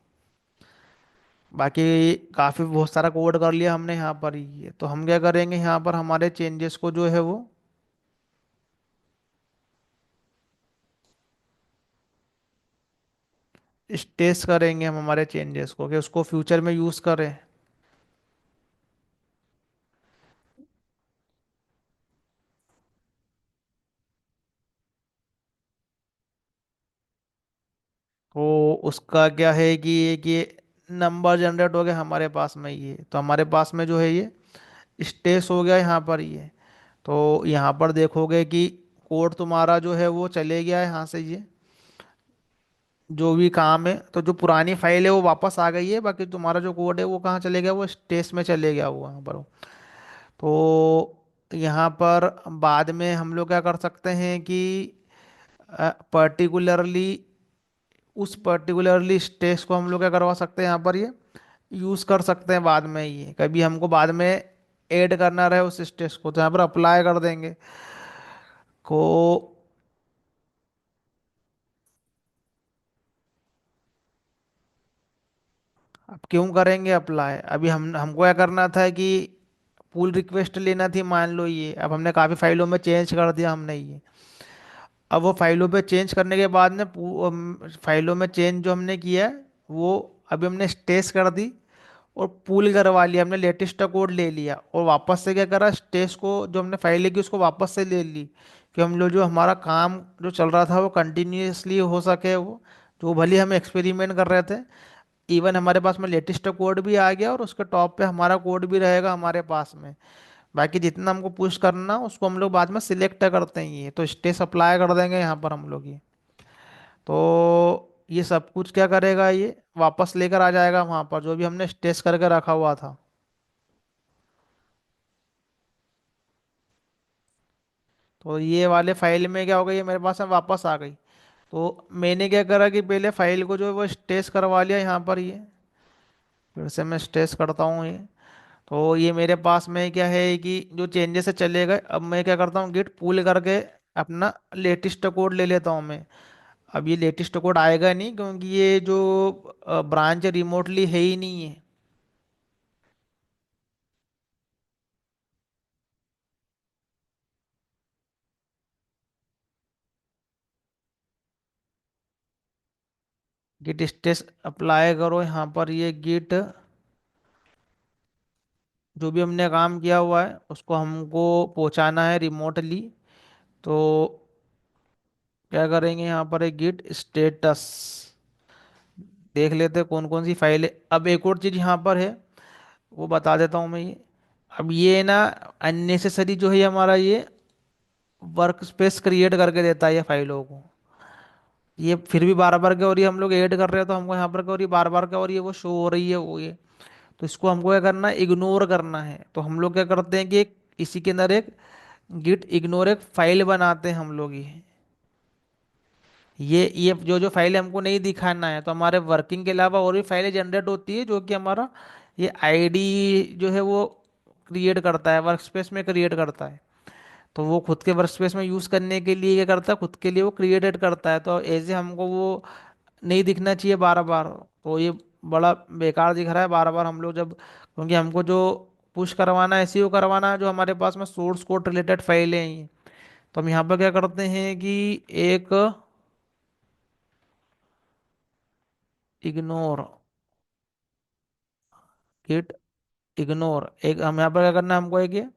बाकी काफ़ी बहुत सारा कोड कर लिया हमने यहाँ पर ये, तो हम क्या करेंगे यहाँ पर हमारे चेंजेस को जो है वो स्टेस करेंगे हम हमारे चेंजेस को, कि उसको फ्यूचर में यूज़ करें। तो उसका क्या है कि ये नंबर जनरेट हो गया हमारे पास में, ये तो हमारे पास में जो है ये स्टेस हो गया यहाँ पर ये। तो यहाँ पर देखोगे कि कोड तुम्हारा जो है वो चले गया है यहाँ से ये, जो भी काम है, तो जो पुरानी फाइल है वो वापस आ गई है, बाकी तुम्हारा जो कोड है वो कहाँ चले गया, वो स्टेस में चले गया वो यहाँ पर। तो यहाँ पर बाद में हम लोग क्या कर सकते हैं कि पर्टिकुलरली उस पर्टिकुलरली स्टेज को हम लोग क्या करवा सकते हैं यहाँ पर ये यूज़ कर सकते हैं बाद में, ये कभी हमको बाद में ऐड करना रहे उस स्टेज को तो यहाँ पर अप्लाई कर देंगे को। अब क्यों करेंगे अप्लाई, अभी हम हमको क्या करना था कि पुल रिक्वेस्ट लेना थी, मान लो ये अब हमने काफ़ी फाइलों में चेंज कर दिया हमने ये। अब वो फाइलों पे चेंज करने के बाद में फाइलों में चेंज जो हमने किया है वो अभी हमने स्टेस कर दी और पूल करवा लिया, हमने लेटेस्ट कोड ले लिया और वापस से क्या करा, स्टेज को जो हमने फाइल की उसको वापस से ले ली, कि हम लोग जो हमारा काम जो चल रहा था वो कंटिन्यूअसली हो सके वो, जो भले हम एक्सपेरिमेंट कर रहे थे, इवन हमारे पास में लेटेस्ट कोड भी आ गया और उसके टॉप पे हमारा कोड भी रहेगा हमारे पास में। बाकी जितना हमको पुश करना उसको हम लोग बाद में सिलेक्ट करते हैं, ये तो स्टेज अप्लाई कर देंगे यहाँ पर हम लोग ये। तो ये सब कुछ क्या करेगा, ये वापस लेकर आ जाएगा वहाँ पर जो भी हमने स्टेज करके रखा हुआ था। तो ये वाले फाइल में क्या हो गई, ये मेरे पास में वापस आ गई। तो मैंने क्या करा कि पहले फाइल को जो है वो स्टेज करवा लिया यहाँ पर ये, फिर से मैं स्टेज करता हूँ ये। तो ये मेरे पास में क्या है कि जो चेंजेस है चले गए, अब मैं क्या करता हूँ गिट पुल करके अपना लेटेस्ट कोड ले लेता हूँ मैं। अब ये लेटेस्ट कोड आएगा नहीं क्योंकि ये जो ब्रांच रिमोटली है ही नहीं है। गिट स्टेज अप्लाई करो यहाँ पर, ये गिट जो भी हमने काम किया हुआ है उसको हमको पहुंचाना है रिमोटली। तो क्या करेंगे यहाँ पर, एक गिट स्टेटस देख लेते हैं कौन कौन सी फाइल है। अब एक और चीज़ यहाँ पर है वो बता देता हूँ मैं ये। अब ये ना अननेसेसरी जो है हमारा ये वर्क स्पेस क्रिएट करके देता है ये फाइलों को, ये फिर भी बार बार क्या हो रही है, हम लोग ऐड कर रहे हैं तो हमको यहाँ पर क्या हो रही है, बार बार क्या हो रही है, वो शो हो रही है वो ये। तो इसको हमको क्या करना है, इग्नोर करना है। तो हम लोग क्या करते हैं कि एक इसी के अंदर एक गिट इग्नोर एक फाइल बनाते हैं हम लोग ये जो जो फाइल हमको नहीं दिखाना है, तो हमारे वर्किंग के अलावा और भी फाइलें जनरेट होती है जो कि हमारा ये आईडी जो है वो क्रिएट करता है, वर्क स्पेस में क्रिएट करता है। तो वो खुद के वर्क स्पेस में यूज़ करने के लिए क्या करता है, खुद के लिए वो क्रिएटेड करता है, तो ऐसे हमको वो नहीं दिखना चाहिए बार बार। तो ये बड़ा बेकार दिख रहा है बार बार हम लोग जब, क्योंकि हमको जो पुश करवाना है एसईओ करवाना है जो हमारे पास में सोर्स कोड रिलेटेड फाइलें हैं ये। तो हम यहाँ पर क्या करते हैं कि एक इग्नोर गिट इग्नोर, एक हम यहाँ पर क्या करना है, हमको एक ये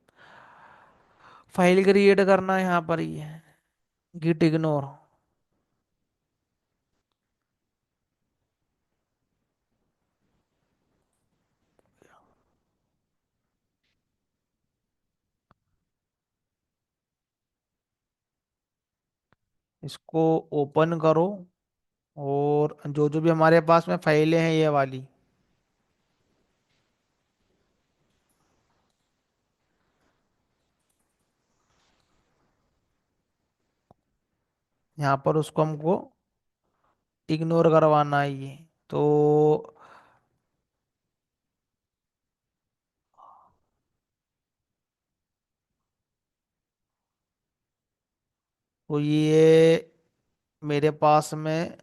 फाइल क्रिएट करना है यहाँ पर ही है गिट इग्नोर। इसको ओपन करो और जो जो भी हमारे पास में फाइलें हैं ये वाली, यहाँ पर उसको हमको इग्नोर करवाना है ये। तो ये मेरे पास में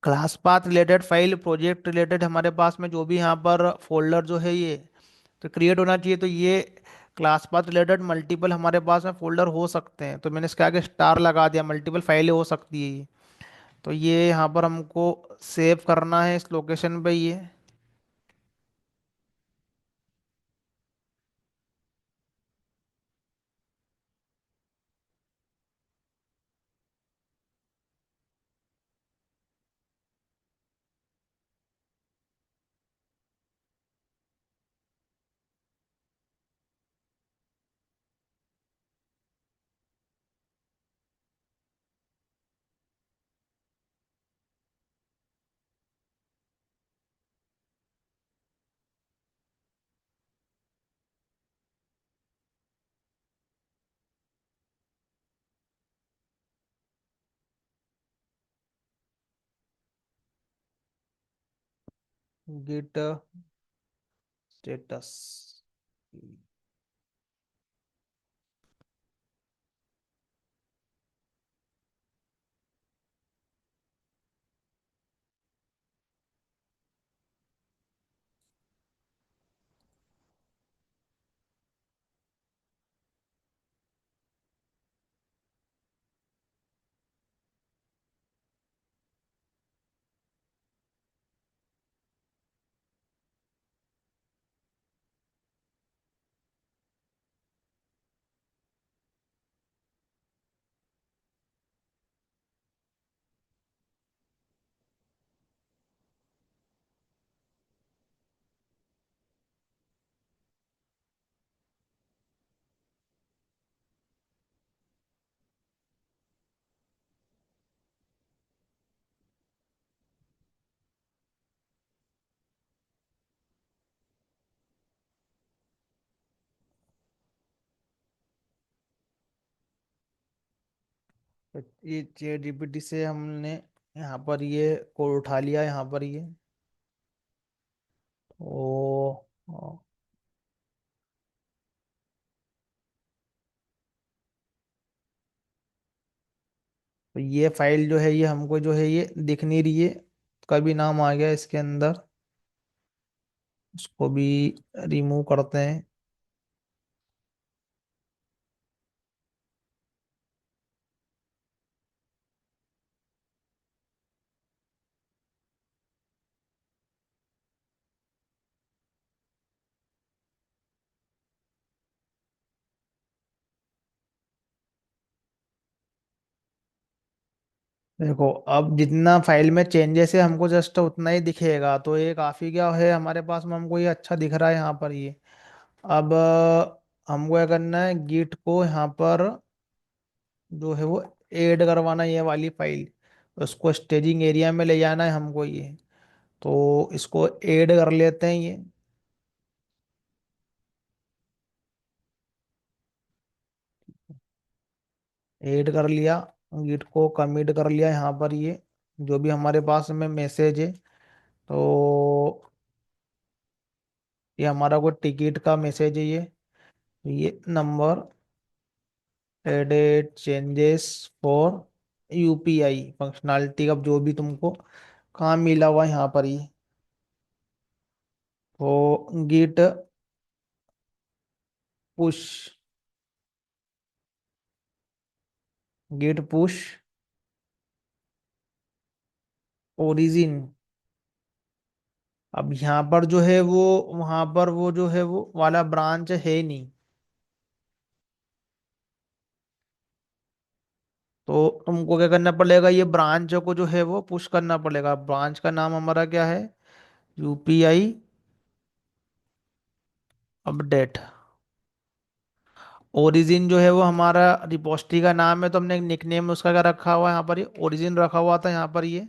class path related file, project related, हमारे पास में जो भी यहाँ पर फोल्डर जो है ये तो क्रिएट होना चाहिए। तो ये क्लास पाथ रिलेटेड मल्टीपल हमारे पास में फोल्डर हो सकते हैं, तो मैंने इसके आगे स्टार लगा दिया, मल्टीपल फाइलें हो सकती है ये। तो ये यहाँ पर हमको सेव करना है इस लोकेशन पे ये। Git status. ये चैट जीपीटी से हमने यहाँ पर ये कोड उठा लिया यहाँ पर ये। ओ तो ये फाइल जो है ये हमको जो है ये दिख नहीं रही है, का भी नाम आ गया इसके अंदर, इसको भी रिमूव करते हैं। देखो अब जितना फाइल में चेंजेस है हमको जस्ट उतना ही दिखेगा, तो ये काफी क्या है हमारे पास में, हमको ये अच्छा दिख रहा है यहाँ पर ये। अब हमको क्या करना है, गिट को यहाँ पर जो है वो ऐड करवाना है ये वाली फाइल, उसको स्टेजिंग एरिया में ले जाना है हमको ये। तो इसको ऐड कर लेते हैं ये। ऐड कर लिया, गिट को कमिट कर लिया यहाँ पर ये, जो भी हमारे पास में मैसेज है। तो ये हमारा कोई टिकट का मैसेज है ये number added changes for UPI functionality का जो भी तुमको काम मिला हुआ है यहाँ पर ये। तो git push, git push origin. अब यहाँ पर जो है वो, वहां पर वो जो है वो वाला ब्रांच है नहीं, तो तुमको क्या करना पड़ेगा, ये ब्रांच को जो है वो पुश करना पड़ेगा। ब्रांच का नाम हमारा क्या है, यूपीआई अपडेट। ओरिजिन जो है वो हमारा रिपोस्टरी का नाम है, तो हमने निकनेम उसका क्या रखा हुआ है यहाँ पर, ये ओरिजिन रखा हुआ था यहाँ पर ये।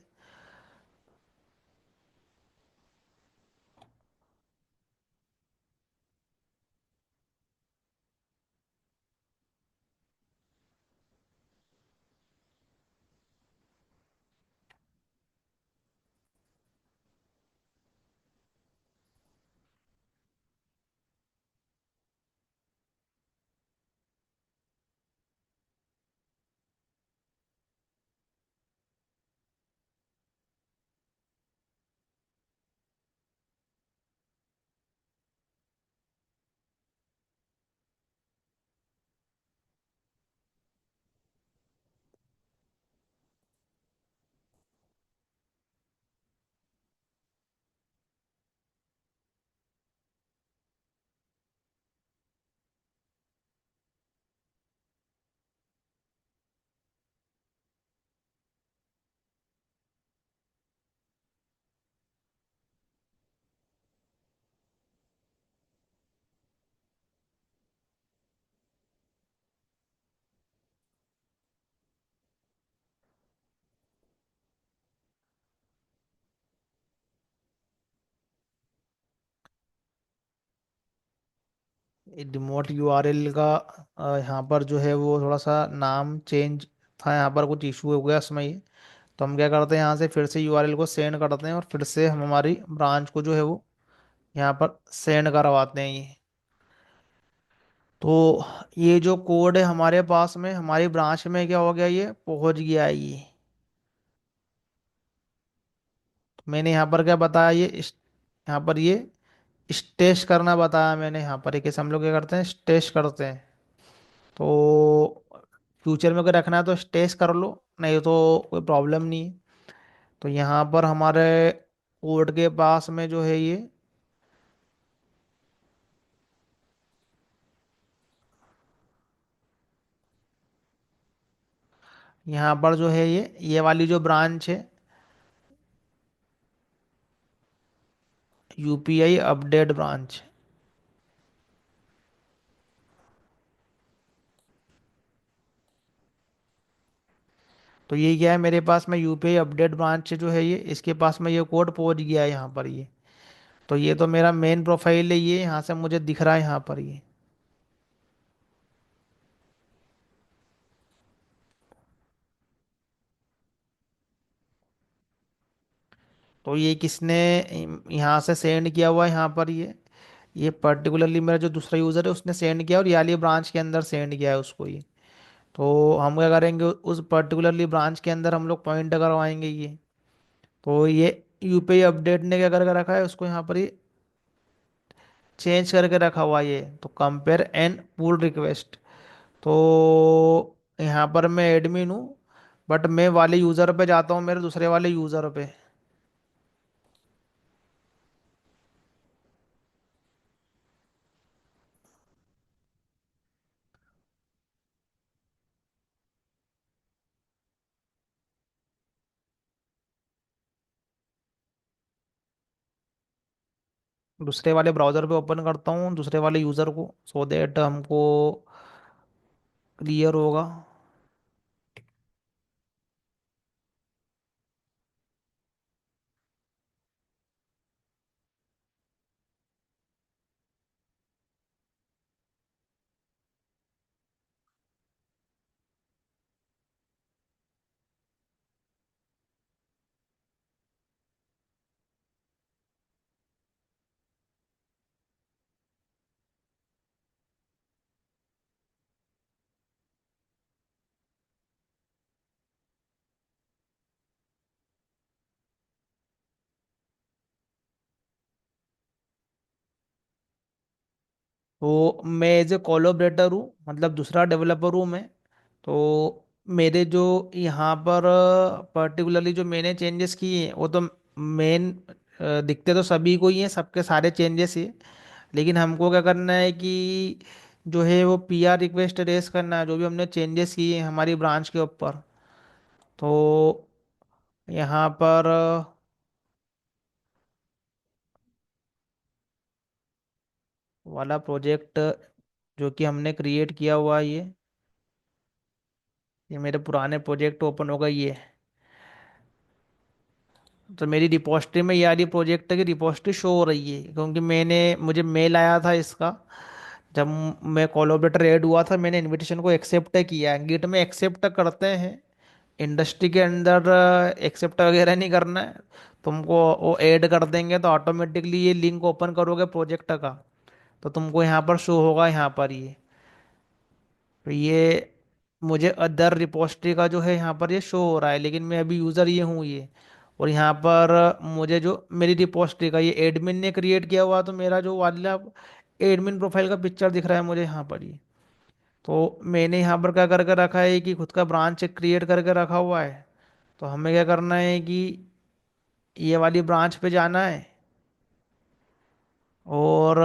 रिमोट यूआरएल का यहाँ पर जो है वो थोड़ा सा नाम चेंज था, यहाँ पर कुछ इशू हो गया उसमें ही। तो हम क्या करते हैं, यहाँ से फिर से यूआरएल को सेंड करते हैं और फिर से हम हमारी ब्रांच को जो है वो यहाँ पर सेंड करवाते हैं ये। तो ये जो कोड है हमारे पास में हमारी ब्रांच में क्या हो गया, ये पहुंच गया है ये। तो मैंने यहाँ पर क्या बताया, यहाँ पर ये स्टेश करना बताया मैंने यहाँ पर। एक हम लोग क्या करते हैं, स्टेश करते हैं। तो फ्यूचर में अगर रखना है तो स्टेश कर लो, नहीं तो कोई प्रॉब्लम नहीं है। तो यहाँ पर हमारे कोड के पास में जो है ये, यहाँ पर जो है ये वाली जो ब्रांच है, यूपीआई अपडेट ब्रांच। तो ये क्या है, मेरे पास में यूपीआई अपडेट ब्रांच जो है ये, इसके पास में ये कोड पहुंच गया है यहाँ पर ये। तो ये तो मेरा मेन प्रोफाइल है, ये यहाँ से मुझे दिख रहा है यहाँ पर ये। तो ये किसने यहाँ से सेंड किया हुआ है यहाँ पर ये पर्टिकुलरली मेरा जो दूसरा यूज़र है उसने सेंड किया, और ये वाली ब्रांच के अंदर सेंड किया है उसको ये। तो हम क्या करेंगे, उस पर्टिकुलरली ब्रांच के अंदर हम लोग पॉइंट करवाएंगे ये। तो ये यूपीआई अपडेट ने क्या करके रखा है उसको यहाँ पर ये चेंज करके रखा हुआ है ये। तो कंपेयर एंड पुल रिक्वेस्ट। तो यहाँ पर मैं एडमिन हूँ, बट मैं वाले यूज़र पे जाता हूँ, मेरे दूसरे वाले यूज़र पे। दूसरे वाले ब्राउज़र पे ओपन करता हूँ दूसरे वाले यूज़र को, सो दैट हमको क्लियर होगा। तो मैं एज ए कोलोबरेटर हूँ, मतलब दूसरा डेवलपर हूँ मैं। तो मेरे जो यहाँ पर पर्टिकुलरली जो मैंने चेंजेस किए हैं वो तो मेन दिखते तो सभी को ही हैं, सबके सारे चेंजेस ही। लेकिन हमको क्या करना है कि जो है वो पीआर रिक्वेस्ट रेस करना है, जो भी हमने चेंजेस किए हैं हमारी ब्रांच के ऊपर। तो यहाँ पर वाला प्रोजेक्ट जो कि हमने क्रिएट किया हुआ है ये मेरे पुराने प्रोजेक्ट ओपन होगा ये। तो मेरी रिपोजिटरी में ये वाली प्रोजेक्ट की रिपोजिटरी शो हो रही है, क्योंकि मुझे मेल आया था इसका। जब मैं कोलैबोरेटर ऐड हुआ था मैंने इनविटेशन को एक्सेप्ट किया है, गिट में एक्सेप्ट करते हैं। इंडस्ट्री के अंदर एक्सेप्ट वगैरह नहीं करना है। तुमको वो ऐड कर देंगे तो ऑटोमेटिकली ये लिंक ओपन करोगे प्रोजेक्ट का, तो तुमको यहाँ पर शो होगा यहाँ पर ये। तो ये मुझे अदर रिपोजिटरी का जो है यहाँ पर ये शो हो रहा है, लेकिन मैं अभी यूज़र ये हूँ ये। और यहाँ पर मुझे जो मेरी रिपोजिटरी का ये एडमिन ने क्रिएट किया हुआ, तो मेरा जो वाला एडमिन प्रोफाइल का पिक्चर दिख रहा है मुझे यहाँ पर ये। तो मैंने यहाँ पर क्या करके रखा है कि खुद का ब्रांच क्रिएट करके रखा हुआ है। तो हमें क्या करना है कि ये वाली ब्रांच पे जाना है, और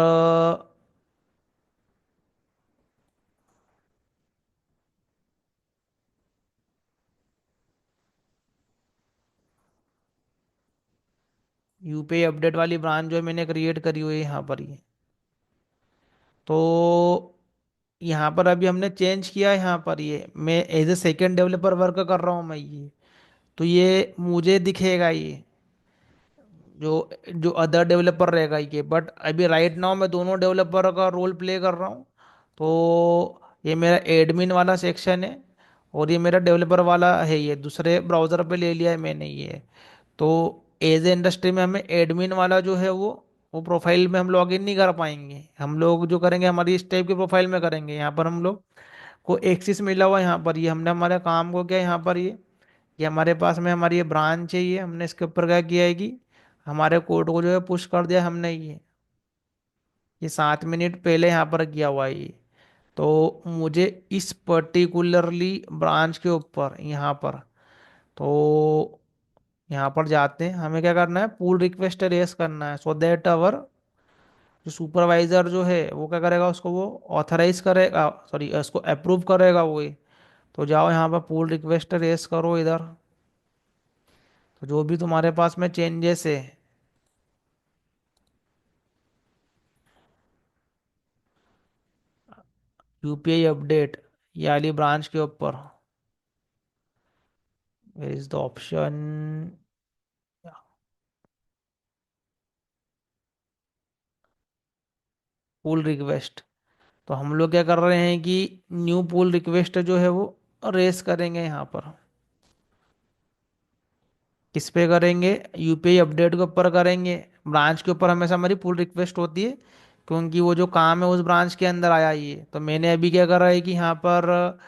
यूपीआई अपडेट वाली ब्रांच जो है मैंने क्रिएट करी हुई है यहाँ पर ये। तो यहाँ पर अभी हमने चेंज किया है, यहाँ पर ये मैं as a second developer work कर रहा हूँ मैं ये। तो ये मुझे दिखेगा ये। जो जो अदर डेवलपर रहेगा ये, बट अभी राइट नाउ मैं दोनों डेवलपर का रोल प्ले कर रहा हूँ। तो ये मेरा एडमिन वाला सेक्शन है, और ये मेरा डेवलपर वाला है, ये दूसरे ब्राउज़र पे ले लिया है मैंने ये। तो एज ए इंडस्ट्री में हमें एडमिन वाला जो है वो प्रोफाइल में हम लॉग इन नहीं कर पाएंगे। हम लोग जो करेंगे हमारी इस टाइप की प्रोफाइल में करेंगे। यहाँ पर हम लोग को एक्सेस मिला हुआ है, यहाँ पर ये हमने हमारे काम को क्या, यहाँ पर ये हमारे पास में हमारी ये ब्रांच है, ये हमने इसके ऊपर क्या किया है कि हमारे कोड को जो है पुश कर दिया हमने ये 7 मिनट पहले यहाँ पर किया हुआ है ये। तो मुझे इस पर्टिकुलरली ब्रांच के ऊपर यहाँ पर, तो यहाँ पर जाते हैं, हमें क्या करना है, पुल रिक्वेस्ट रेस करना है, सो दैट अवर जो सुपरवाइजर जो है वो क्या करेगा, उसको वो ऑथराइज करेगा, सॉरी उसको अप्रूव करेगा वो ही। तो जाओ यहाँ पर पुल रिक्वेस्ट रेस करो इधर। तो जो भी तुम्हारे पास में चेंजेस है, यूपीआई अपडेट, ये वाली ब्रांच के ऊपर, where is the option, pull request. तो हम लोग क्या कर रहे हैं कि न्यू पुल रिक्वेस्ट जो है वो रेस करेंगे यहाँ पर। किस पे करेंगे, यूपीआई अपडेट के ऊपर करेंगे। ब्रांच के ऊपर हमेशा हमारी पुल रिक्वेस्ट होती है, क्योंकि वो जो काम है उस ब्रांच के अंदर आया ही है। तो मैंने अभी क्या करा है कि यहाँ पर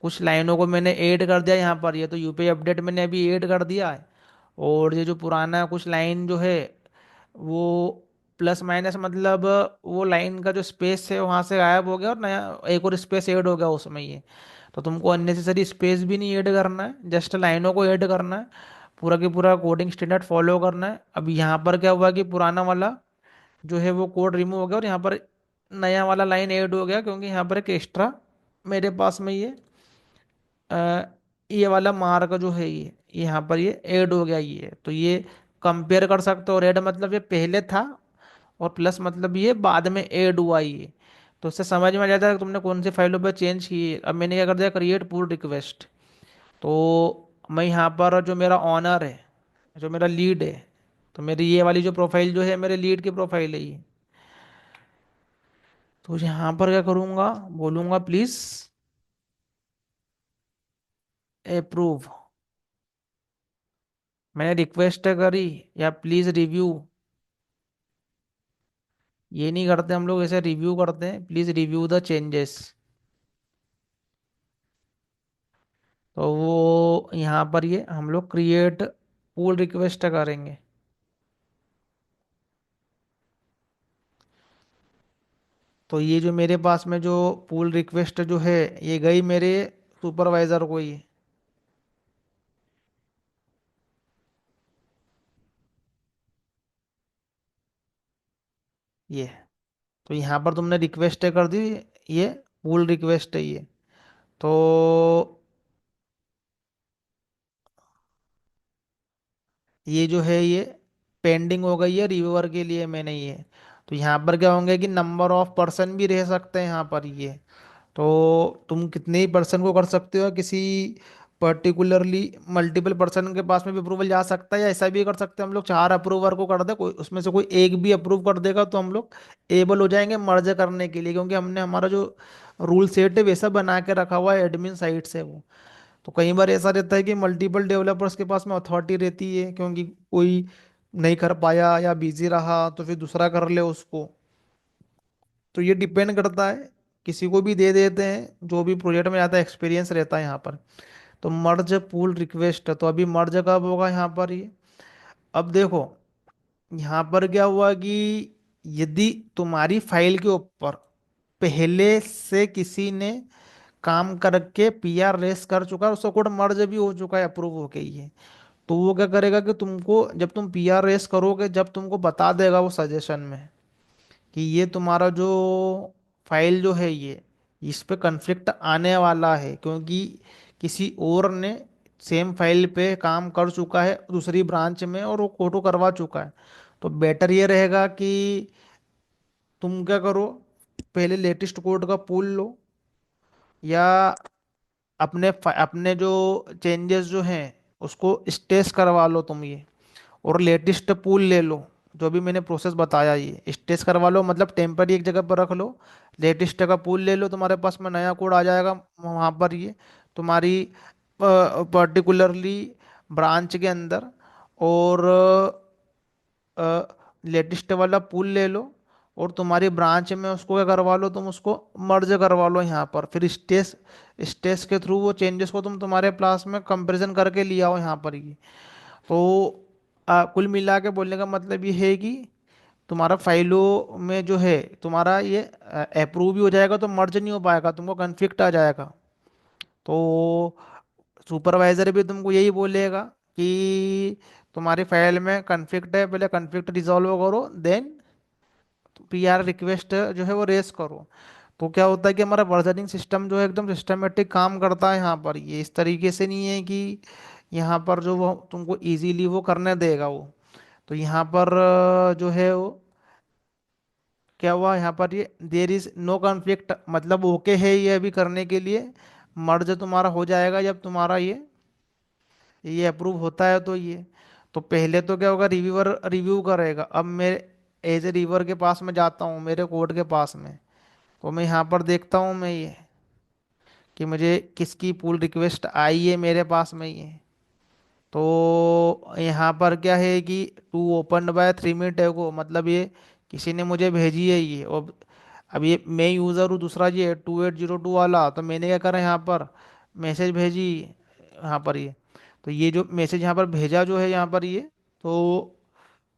कुछ लाइनों को मैंने ऐड कर दिया यहाँ पर, ये तो यूपीआई अपडेट मैंने अभी ऐड कर दिया है। और ये जो पुराना कुछ लाइन जो है वो प्लस माइनस, मतलब वो लाइन का जो स्पेस है वहाँ से गायब हो गया और नया एक और स्पेस ऐड हो गया उसमें ये। तो तुमको अननेसेसरी स्पेस भी नहीं ऐड करना है, जस्ट लाइनों को ऐड करना है, पूरा की पूरा कोडिंग स्टैंडर्ड फॉलो करना है। अब यहाँ पर क्या हुआ कि पुराना वाला जो है वो कोड रिमूव हो गया और यहाँ पर नया वाला लाइन ऐड हो गया, क्योंकि यहाँ पर एक एक्स्ट्रा मेरे पास में अ, ये वाला मार्क जो है ये यहाँ पर ये ऐड हो गया ये। तो ये कंपेयर कर सकते हो, रेड मतलब ये पहले था और प्लस मतलब ये बाद में ऐड हुआ ये। तो उससे समझ में आ जाता है कि तुमने कौन सी फाइलों पर चेंज की है। अब मैंने क्या कर दिया, क्रिएट पुल रिक्वेस्ट। तो मैं यहाँ पर जो मेरा ऑनर है, जो मेरा लीड है, तो मेरी ये वाली जो प्रोफाइल जो है मेरे लीड की प्रोफाइल है ये। तो यहाँ पर क्या करूँगा, बोलूँगा प्लीज़ अप्रूव। मैंने रिक्वेस्ट करी, या प्लीज़ रिव्यू, ये नहीं करते हम लोग, ऐसे रिव्यू करते हैं, प्लीज रिव्यू द चेंजेस। तो वो यहाँ पर ये हम लोग क्रिएट पुल रिक्वेस्ट करेंगे। तो ये जो मेरे पास में जो पुल रिक्वेस्ट जो है ये गई मेरे सुपरवाइजर को ये। तो यहाँ पर तुमने रिक्वेस्ट कर दी, ये पुल रिक्वेस्ट है ये। तो ये जो है ये पेंडिंग हो गई है रिव्यूअर के लिए मैंने ये। तो यहाँ पर क्या होंगे कि नंबर ऑफ पर्सन भी रह सकते हैं यहाँ पर ये। तो तुम कितने ही पर्सन को कर सकते हो, किसी पर्टिकुलरली मल्टीपल पर्सन के पास में भी अप्रूवल जा सकता है, या ऐसा भी कर सकते हैं हम लोग 4 अप्रूवर को कर दे, कोई उसमें से कोई एक भी अप्रूव कर देगा तो हम लोग एबल हो जाएंगे मर्ज करने के लिए, क्योंकि हमने हमारा जो रूल सेट है वैसा बना के रखा हुआ है एडमिन साइड से वो। तो कई बार ऐसा रहता है कि मल्टीपल डेवलपर्स के पास में अथॉरिटी रहती है, क्योंकि कोई नहीं कर पाया या बिजी रहा तो फिर दूसरा कर ले उसको। तो ये डिपेंड करता है, किसी को भी दे देते हैं जो भी प्रोजेक्ट में ज़्यादा एक्सपीरियंस रहता है यहाँ पर। तो मर्ज पुल रिक्वेस्ट, तो अभी मर्ज कब होगा यहाँ पर ये। अब देखो यहाँ पर क्या हुआ कि यदि तुम्हारी फाइल के ऊपर पहले से किसी ने काम करके पीआर रेस कर चुका है, उसका कोड मर्ज भी हो चुका है अप्रूव होके ही, तो वो क्या करेगा कि तुमको जब तुम पीआर रेस करोगे, जब तुमको बता देगा वो सजेशन में कि ये तुम्हारा जो फाइल जो है ये इस पे कन्फ्लिक्ट आने वाला है, क्योंकि किसी और ने सेम फाइल पे काम कर चुका है दूसरी ब्रांच में और वो कोटो करवा चुका है। तो बेटर ये रहेगा कि तुम क्या करो, पहले लेटेस्ट कोड का पुल लो, या अपने जो चेंजेस जो हैं उसको स्टेस करवा लो तुम ये, और लेटेस्ट पुल ले लो, जो भी मैंने प्रोसेस बताया, ये स्टेज करवा लो, मतलब टेम्पररी एक जगह पर रख लो। लेटेस्ट का पुल ले लो, तुम्हारे पास में नया कोड आ जाएगा वहाँ पर, ये तुम्हारी पर्टिकुलरली ब्रांच के अंदर। और लेटेस्ट वाला पुल ले लो, और तुम्हारी ब्रांच में उसको क्या करवा लो, तुम उसको मर्ज करवा लो यहाँ पर। फिर स्टेज स्टेज के थ्रू वो चेंजेस को तुम तुम्हारे क्लास में कंपैरिजन करके ले आओ यहाँ पर ही। तो कुल मिला के बोलने का मतलब ये है कि तुम्हारा फाइलों में जो है तुम्हारा ये अप्रूव भी हो जाएगा तो मर्ज नहीं हो पाएगा, तुमको कन्फ्लिक्ट आ जाएगा। तो सुपरवाइजर भी तुमको यही बोलेगा कि तुम्हारी फाइल में कन्फ्लिक्ट है, पहले कन्फ्लिक्ट रिजॉल्व करो, देन पीआर रिक्वेस्ट जो है वो रेस करो। तो क्या होता है कि हमारा वर्जनिंग सिस्टम जो है एकदम सिस्टमेटिक काम करता है यहाँ पर। ये इस तरीके से नहीं है कि यहाँ पर जो वो तुमको इजीली वो करने देगा वो। तो यहाँ पर जो है वो क्या हुआ यहाँ पर, ये देर इज नो कॉन्फ्लिक्ट, मतलब ओके है ये अभी करने के लिए। मर्ज तुम्हारा हो जाएगा जब तुम्हारा ये अप्रूव होता है तो ये। तो पहले तो क्या होगा, रिव्यूअर रिव्यू करेगा। अब मैं एज ए रिव्यूअर के पास में जाता हूँ, मेरे कोड के पास में, तो मैं यहाँ पर देखता हूँ मैं ये कि मुझे किसकी पुल रिक्वेस्ट आई है मेरे पास में ये। तो यहाँ पर क्या है कि टू ओपन बाय 3 मिनट एगो, मतलब ये किसी ने मुझे भेजी है ये। और अब ये मैं यूज़र हूँ, दूसरा ये 2802 वाला, तो मैंने क्या करा यहाँ पर मैसेज भेजी यहाँ पर ये। तो ये जो मैसेज यहाँ पर भेजा जो है यहाँ पर ये, तो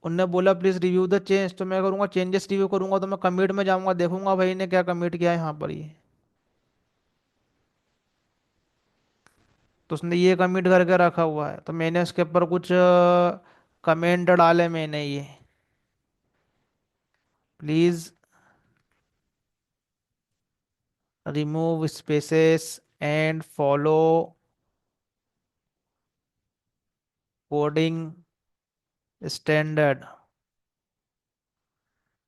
उनने बोला प्लीज़ रिव्यू द चेंज। तो मैं करूँगा चेंजेस रिव्यू करूँगा, तो मैं कमिट में जाऊँगा, देखूंगा भाई ने क्या कमिट किया है यहाँ पर ये। तो उसने ये कमिट करके रखा हुआ है, तो मैंने उसके ऊपर कुछ कमेंट डाले मैंने ये, please remove spaces and follow coding standard.